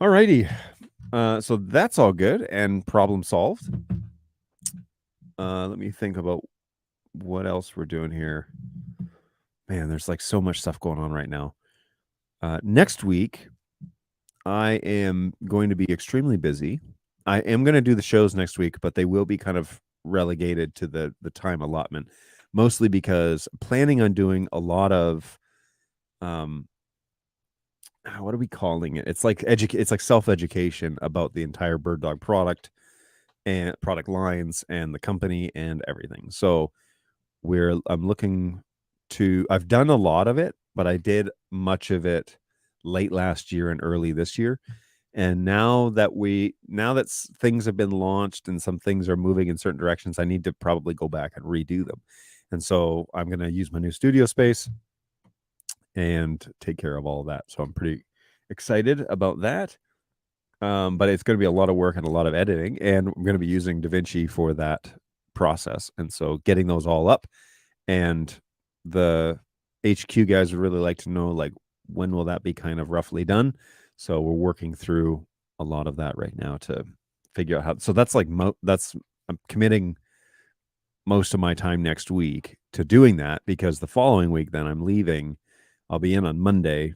All righty. So that's all good and problem solved. Let me think about what else we're doing here. Man, there's like so much stuff going on right now. Next week, I am going to be extremely busy. I am going to do the shows next week, but they will be kind of relegated to the time allotment, mostly because I'm planning on doing a lot of what are we calling it? It's like it's like self-education about the entire Bird Dog product and product lines and the company and everything. So I'm looking to, I've done a lot of it, but I did much of it late last year and early this year. And now that things have been launched and some things are moving in certain directions, I need to probably go back and redo them. And so I'm going to use my new studio space and take care of all of that. So I'm pretty excited about that. But it's going to be a lot of work and a lot of editing, and I'm going to be using DaVinci for that process. And so getting those all up, and the HQ guys would really like to know, like, when will that be kind of roughly done? So we're working through a lot of that right now to figure out how. So that's like I'm committing most of my time next week to doing that, because the following week then I'm leaving. I'll be in on Monday,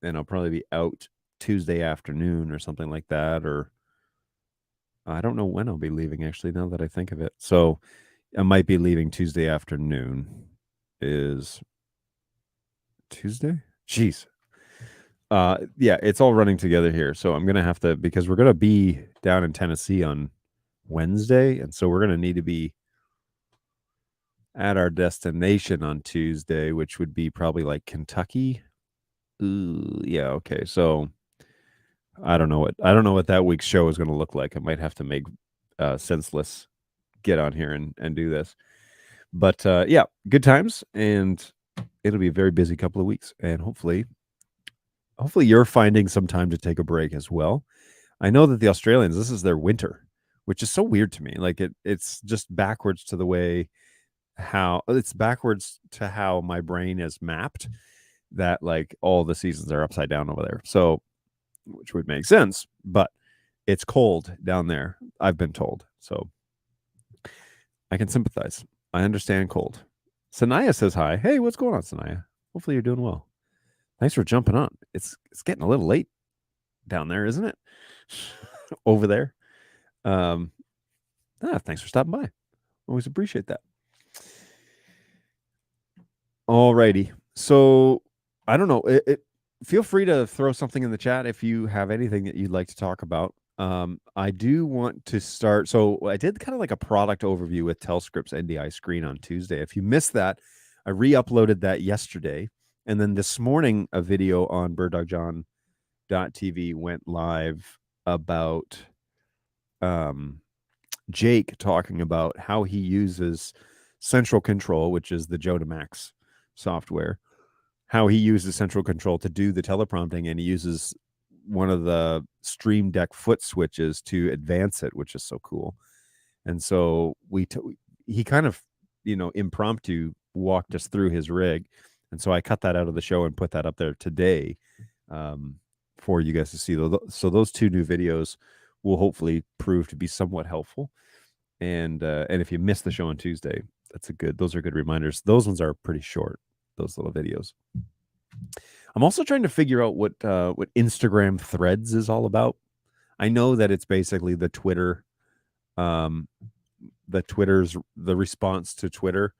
and I'll probably be out Tuesday afternoon or something like that. Or I don't know when I'll be leaving, actually, now that I think of it. So I might be leaving Tuesday afternoon. Is Tuesday? Jeez. Yeah, it's all running together here. So I'm going to have to, because we're going to be down in Tennessee on Wednesday. And so we're going to need to be at our destination on Tuesday, which would be probably like Kentucky. Ooh, yeah. Okay. So I don't know what that week's show is going to look like. I might have to make senseless get on here and do this. But yeah, good times, and it'll be a very busy couple of weeks, and hopefully you're finding some time to take a break as well. I know that the Australians, this is their winter, which is so weird to me. Like it's just backwards to the way how my brain is mapped, that like all the seasons are upside down over there. So, which would make sense, but it's cold down there, I've been told. So I can sympathize. I understand cold. Sanaya says hi. Hey, what's going on, Sanaya? Hopefully you're doing well. Thanks for jumping on. It's getting a little late down there, isn't it? Over there. Thanks for stopping by. Always appreciate that. All righty. So I don't know. Feel free to throw something in the chat if you have anything that you'd like to talk about. I do want to start. So I did kind of like a product overview with Telscript's NDI screen on Tuesday. If you missed that, I re-uploaded that yesterday. And then this morning, a video on birddogjohn.tv went live about Jake talking about how he uses Central Control, which is the Jodamax software, how he uses Central Control to do the teleprompting, and he uses one of the Stream Deck foot switches to advance it, which is so cool. And so he kind of, impromptu walked us through his rig. And so I cut that out of the show and put that up there today for you guys to see. So those two new videos will hopefully prove to be somewhat helpful. And if you missed the show on Tuesday, those are good reminders. Those ones are pretty short, those little videos. I'm also trying to figure out what Instagram Threads is all about. I know that it's basically the Twitter the response to Twitter,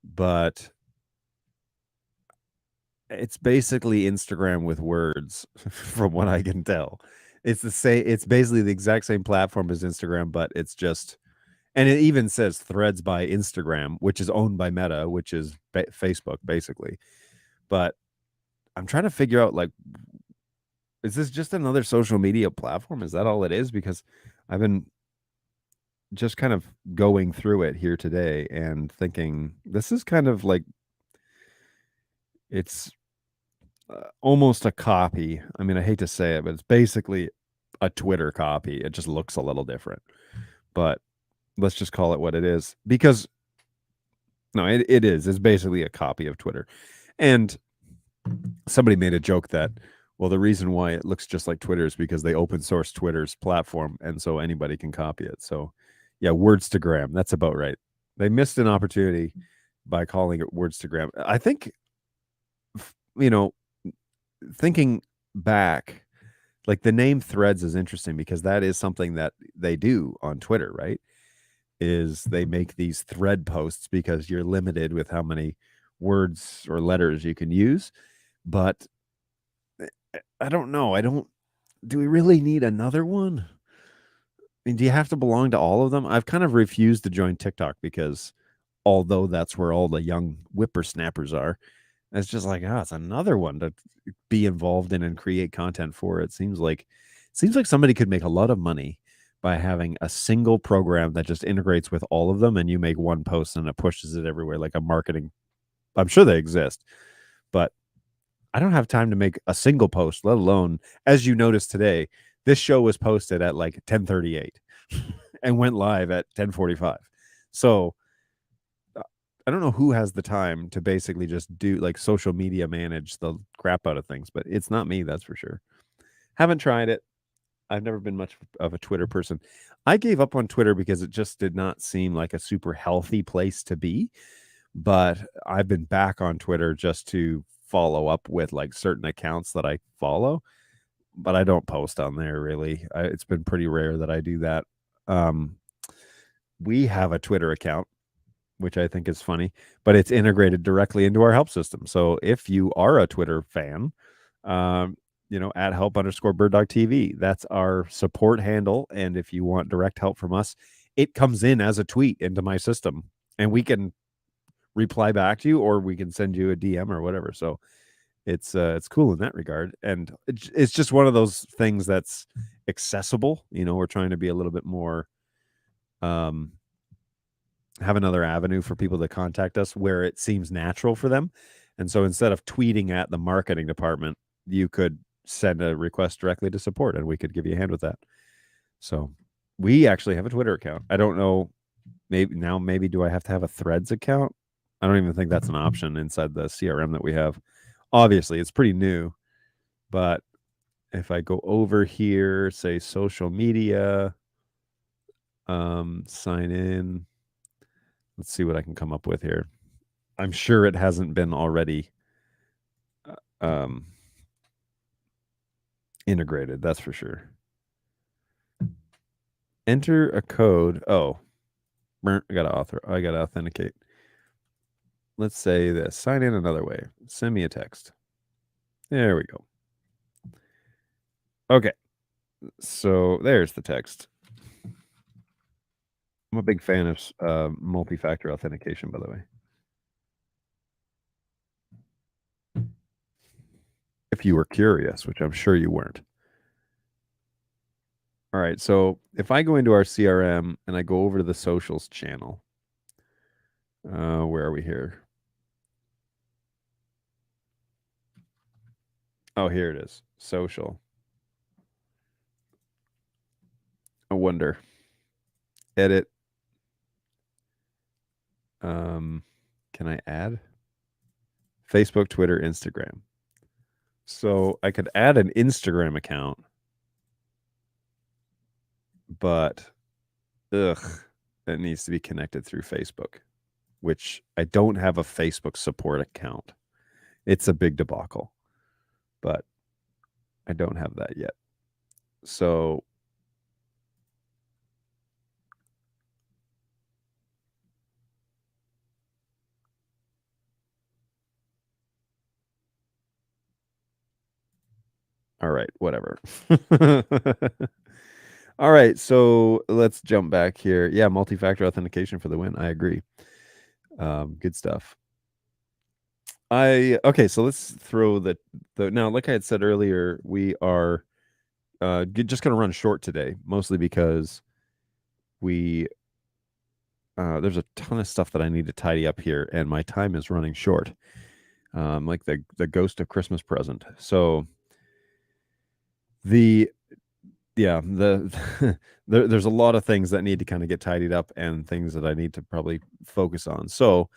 but it's basically Instagram with words from what I can tell. It's basically the exact same platform as Instagram, but it's just, and it even says Threads by Instagram, which is owned by Meta, which is Facebook basically. But I'm trying to figure out, like, is this just another social media platform? Is that all it is? Because I've been just kind of going through it here today and thinking this is kind of like, it's almost a copy. I mean, I hate to say it, but it's basically a Twitter copy. It just looks a little different, but let's just call it what it is, because no, it is. It's basically a copy of Twitter. And somebody made a joke that, well, the reason why it looks just like Twitter is because they open source Twitter's platform, and so anybody can copy it. So yeah, Wordstagram, that's about right. They missed an opportunity by calling it Wordstagram. I think, thinking back, like, the name Threads is interesting because that is something that they do on Twitter, right? Is they make these thread posts because you're limited with how many words or letters you can use. But I don't know. Do we really need another one? I mean, do you have to belong to all of them? I've kind of refused to join TikTok because although that's where all the young whippersnappers are, it's just like, it's another one to be involved in and create content for. It seems like somebody could make a lot of money by having a single program that just integrates with all of them, and you make one post and it pushes it everywhere, like a marketing. I'm sure they exist, but I don't have time to make a single post, let alone, as you noticed today, this show was posted at like 10:38 and went live at 10:45. So I don't know who has the time to basically just do, like, social media manage the crap out of things, but it's not me, that's for sure. Haven't tried it. I've never been much of a Twitter person. I gave up on Twitter because it just did not seem like a super healthy place to be. But I've been back on Twitter just to follow up with, like, certain accounts that I follow, but I don't post on there really. It's been pretty rare that I do that. We have a Twitter account, which I think is funny, but it's integrated directly into our help system. So if you are a Twitter fan, at help_birddogtv, that's our support handle. And if you want direct help from us, it comes in as a tweet into my system, and we can reply back to you, or we can send you a DM or whatever. So it's cool in that regard. And it's just one of those things that's accessible. We're trying to be a little bit more, have another avenue for people to contact us where it seems natural for them. And so instead of tweeting at the marketing department, you could send a request directly to support, and we could give you a hand with that. So we actually have a Twitter account. I don't know, maybe do I have to have a Threads account? I don't even think that's an option inside the CRM that we have. Obviously, it's pretty new, but if I go over here, say social media, sign in, let's see what I can come up with here. I'm sure it hasn't been already integrated. That's for sure. Enter a code. Oh, I gotta authenticate. Let's say this. Sign in another way. Send me a text. There we go. Okay. So there's the text. I'm a big fan of multi-factor authentication, by the way. If you were curious, which I'm sure you weren't. All right, so if I go into our CRM and I go over to the socials channel, where are we here? Oh, here it is. Social. I wonder. Edit. Can I add? Facebook, Twitter, Instagram. So I could add an Instagram account, but it needs to be connected through Facebook, which I don't have a Facebook support account. It's a big debacle, but I don't have that yet. So All right, whatever. All right, so let's jump back here. Yeah, multi-factor authentication for the win. I agree. Good stuff. Okay, so let's throw the now, like I had said earlier, we are just going to run short today, mostly because we there's a ton of stuff that I need to tidy up here, and my time is running short. Like the ghost of Christmas present. So there's a lot of things that need to kind of get tidied up and things that I need to probably focus on. So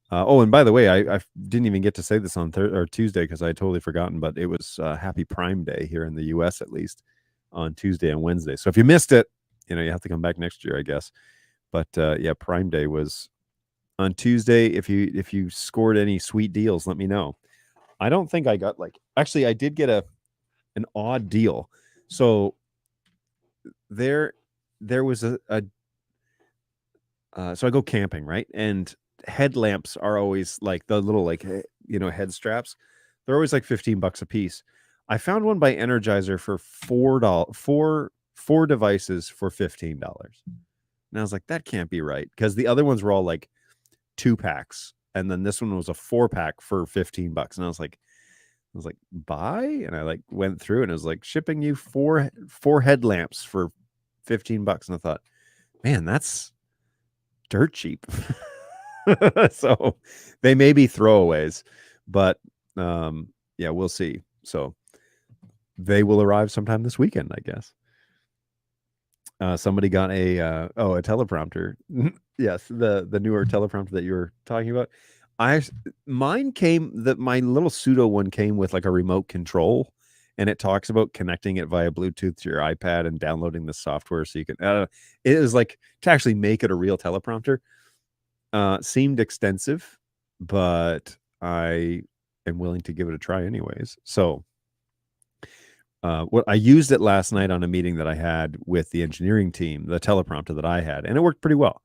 and by the way, I didn't even get to say this on Tuesday because I had totally forgotten, but it was Happy Prime Day here in the US, at least on Tuesday and Wednesday. So if you missed it, you have to come back next year, I guess. But yeah, Prime Day was on Tuesday. If you scored any sweet deals, let me know. I don't think I got actually I did get an odd deal. So there was so I go camping, right? And headlamps are always like the little head straps. They're always like $15 a piece. I found one by Energizer for four devices for $15. And I was like, that can't be right, because the other ones were all like 2-packs, and then this one was a 4-pack for $15. And I was like, buy? And I went through and it was like shipping you four headlamps for $15. And I thought, man, that's dirt cheap. So they may be throwaways, but yeah, we'll see. So they will arrive sometime this weekend, I guess. Somebody got a teleprompter. Yes, the newer teleprompter that you were talking about. My little pseudo one came with like a remote control, and it talks about connecting it via Bluetooth to your iPad and downloading the software so you can. It is like to actually make it a real teleprompter. Seemed extensive, but I am willing to give it a try anyways. So what I used it last night on a meeting that I had with the engineering team, the teleprompter that I had, and it worked pretty well.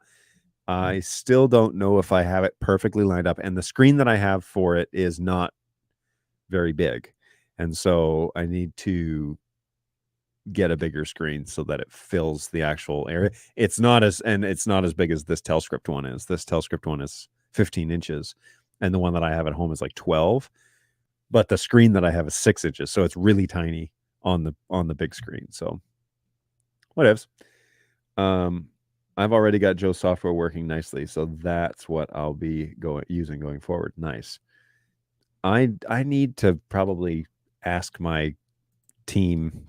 I still don't know if I have it perfectly lined up, and the screen that I have for it is not very big. And so I need to get a bigger screen so that it fills the actual area. It's not as big as this Telscript one is. This Telscript one is 15 inches, and the one that I have at home is like 12. But the screen that I have is 6 inches, so it's really tiny on the big screen. So whatevs. I've already got Joe's software working nicely, so that's what I'll be using going forward. Nice. I need to probably ask my team.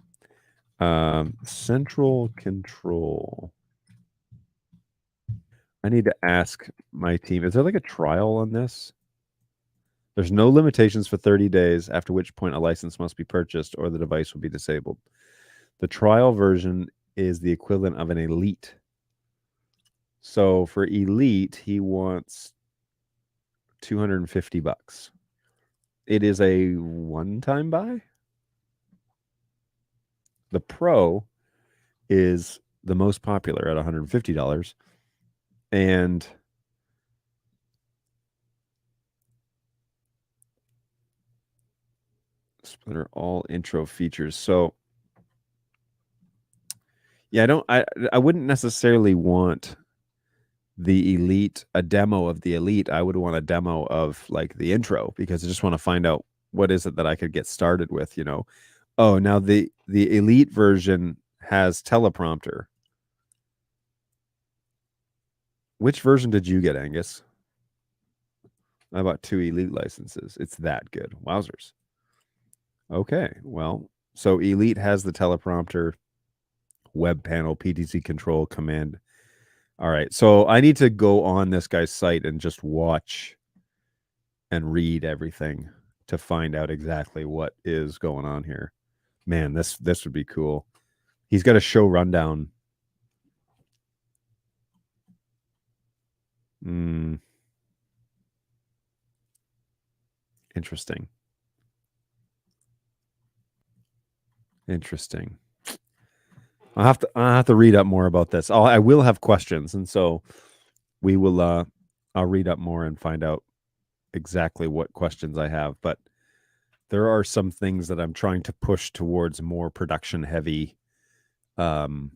Central control. I need to ask my team. Is there like a trial on this? There's no limitations for 30 days, after which point a license must be purchased or the device will be disabled. The trial version is the equivalent of an Elite. So for Elite, he wants $250. It is a one-time buy. The Pro is the most popular at $150. And splitter all intro features. So yeah, I wouldn't necessarily want the Elite, a demo of the Elite. I would want a demo of like the intro, because I just want to find out what is it that I could get started with, Oh, now the Elite version has teleprompter. Which version did you get, Angus? I bought 2 Elite licenses. It's that good. Wowzers. Okay, well, so Elite has the teleprompter, web panel, PTZ control, command. All right, so I need to go on this guy's site and just watch and read everything to find out exactly what is going on here. Man, this would be cool. He's got a show rundown. Interesting. I'll have to read up more about this. I will have questions, and so we will. I'll read up more and find out exactly what questions I have. But there are some things that I'm trying to push towards more production heavy. Production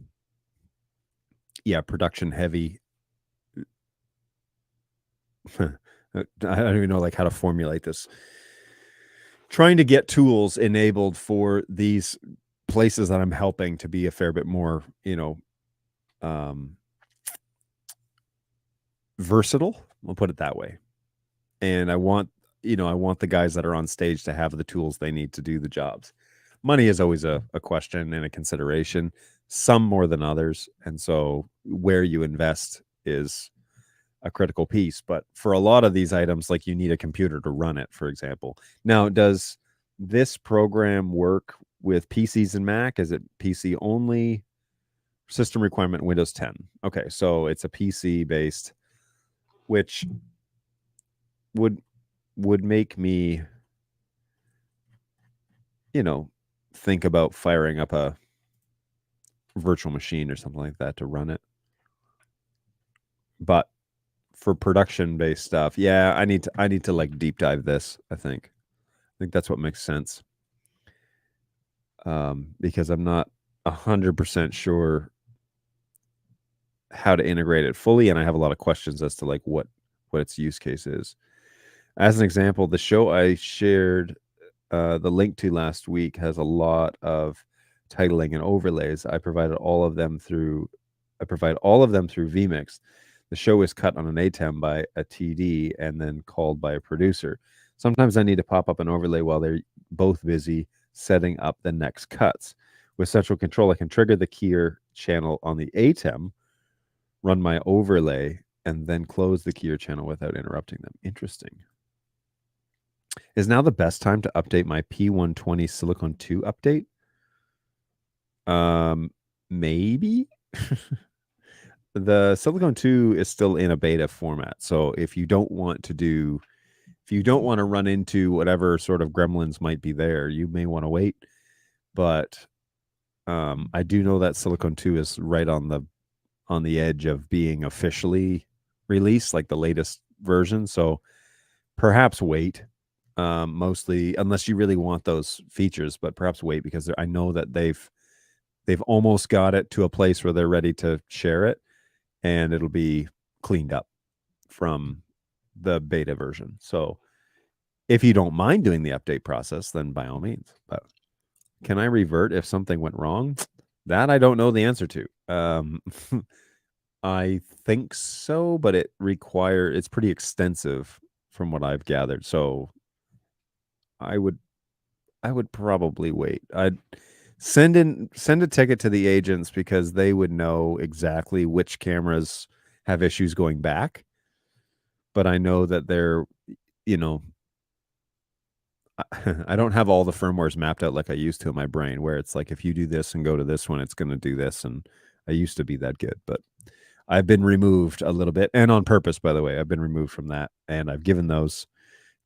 heavy. I don't even know like how to formulate this. Trying to get tools enabled for these places that I'm helping to be a fair bit more, versatile. We'll put it that way. And I want the guys that are on stage to have the tools they need to do the jobs. Money is always a question and a consideration, some more than others. And so where you invest is a critical piece. But for a lot of these items, like you need a computer to run it, for example. Now, does this program work with PCs and Mac? Is it PC only? System requirement Windows 10. Okay, so it's a PC based, which would make me, think about firing up a virtual machine or something like that to run it. But for production based stuff, yeah, I need to like deep dive this. I think that's what makes sense. Because I'm not 100% sure how to integrate it fully, and I have a lot of questions as to like what its use case is. As an example, the show I shared the link to last week has a lot of titling and overlays. I provide all of them through vMix. The show is cut on an ATEM by a TD and then called by a producer. Sometimes I need to pop up an overlay while they're both busy setting up the next cuts. With central control, I can trigger the keyer channel on the ATEM, run my overlay, and then close the keyer channel without interrupting them. Interesting. Is now the best time to update my P120 Silicon 2 update? Maybe. The Silicon 2 is still in a beta format. So if you don't want to run into whatever sort of gremlins might be there, you may want to wait. But I do know that Silicon 2 is right on the edge of being officially released, like the latest version. So perhaps wait. Mostly unless you really want those features, but perhaps wait, because I know that they've almost got it to a place where they're ready to share it, and it'll be cleaned up from the beta version. So if you don't mind doing the update process, then by all means. But can I revert if something went wrong? That I don't know the answer to. I think so, but it's pretty extensive from what I've gathered. So I would probably wait. I'd send a ticket to the agents, because they would know exactly which cameras have issues going back. But I know that they're, I don't have all the firmwares mapped out like I used to in my brain, where it's like, if you do this and go to this one, it's going to do this. And I used to be that good, but I've been removed a little bit, and on purpose, by the way. I've been removed from that, and I've given those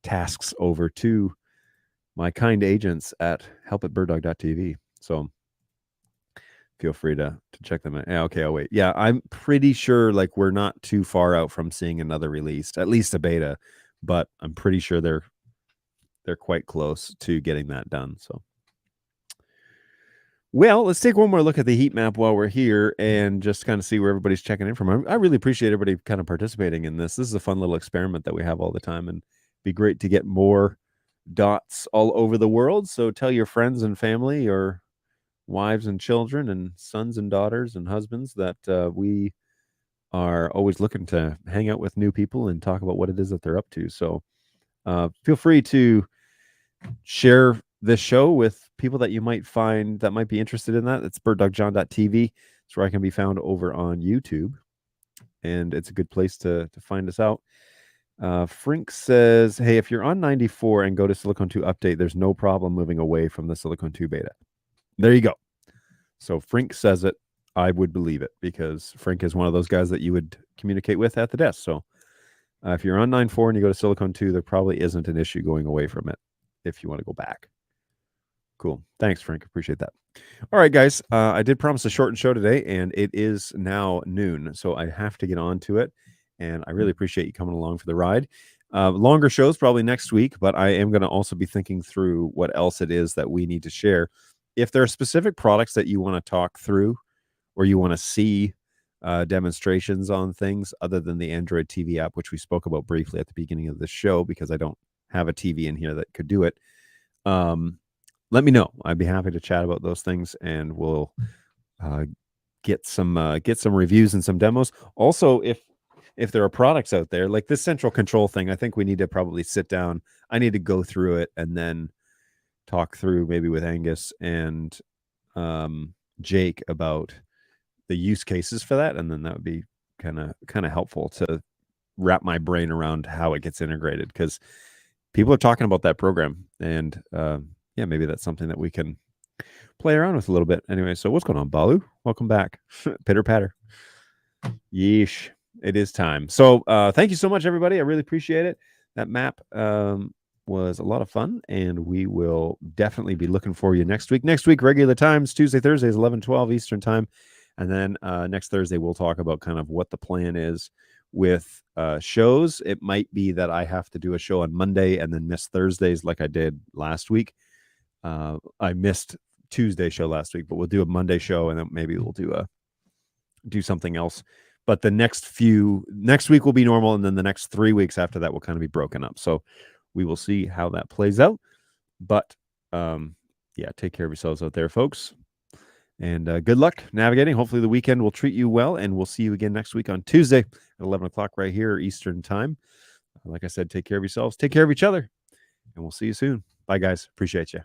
tasks over to my kind agents at help@birddog.tv. So feel free to check them out. Yeah, okay, I'll wait. Yeah, I'm pretty sure like we're not too far out from seeing another release, at least a beta, but I'm pretty sure they're quite close to getting that done. So, well, let's take one more look at the heat map while we're here and just kind of see where everybody's checking in from. I really appreciate everybody kind of participating in this. This is a fun little experiment that we have all the time, and it'd be great to get more dots all over the world. So tell your friends and family, or wives and children and sons and daughters and husbands that we are always looking to hang out with new people and talk about what it is that they're up to. So feel free to share this show with people that you might find that might be interested in that. It's birddogjohn.tv. It's where I can be found over on YouTube, and it's a good place to find us out. Frink says, hey, if you're on 94 and go to Silicon 2 update, there's no problem moving away from the Silicon 2 beta. There you go. So Frink says it. I would believe it, because Frink is one of those guys that you would communicate with at the desk. So if you're on 9.4 and you go to Silicon 2, there probably isn't an issue going away from it if you want to go back. Cool. Thanks, Frank. Appreciate that. All right, guys. I did promise a shortened show today, and it is now noon, so I have to get on to it. And I really appreciate you coming along for the ride. Longer shows probably next week, but I am going to also be thinking through what else it is that we need to share. If there are specific products that you want to talk through or you want to see demonstrations on things other than the Android TV app, which we spoke about briefly at the beginning of the show, because I don't have a TV in here that could do it, let me know. I'd be happy to chat about those things, and we'll get some reviews and some demos. Also, if there are products out there like this central control thing, I think we need to probably sit down. I need to go through it and then talk through maybe with Angus and Jake about the use cases for that, and then that would be kind of helpful to wrap my brain around how it gets integrated, because people are talking about that program, and yeah, maybe that's something that we can play around with a little bit. Anyway, so what's going on, Balu? Welcome back. Pitter patter. Yeesh. It is time. So thank you so much, everybody. I really appreciate it. That map was a lot of fun, and we will definitely be looking for you next week. Next week, regular times, Tuesday, Thursdays, 11:12 Eastern time. And then next Thursday, we'll talk about kind of what the plan is with shows. It might be that I have to do a show on Monday and then miss Thursdays like I did last week. I missed Tuesday show last week, but we'll do a Monday show, and then maybe we'll do something else. But the next week will be normal, and then the next 3 weeks after that will kind of be broken up. So we will see how that plays out. But yeah, take care of yourselves out there, folks. And good luck navigating. Hopefully the weekend will treat you well, and we'll see you again next week on Tuesday at 11 o'clock right here Eastern time. Like I said, take care of yourselves, take care of each other, and we'll see you soon. Bye, guys. Appreciate you.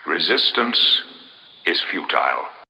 Resistance is futile.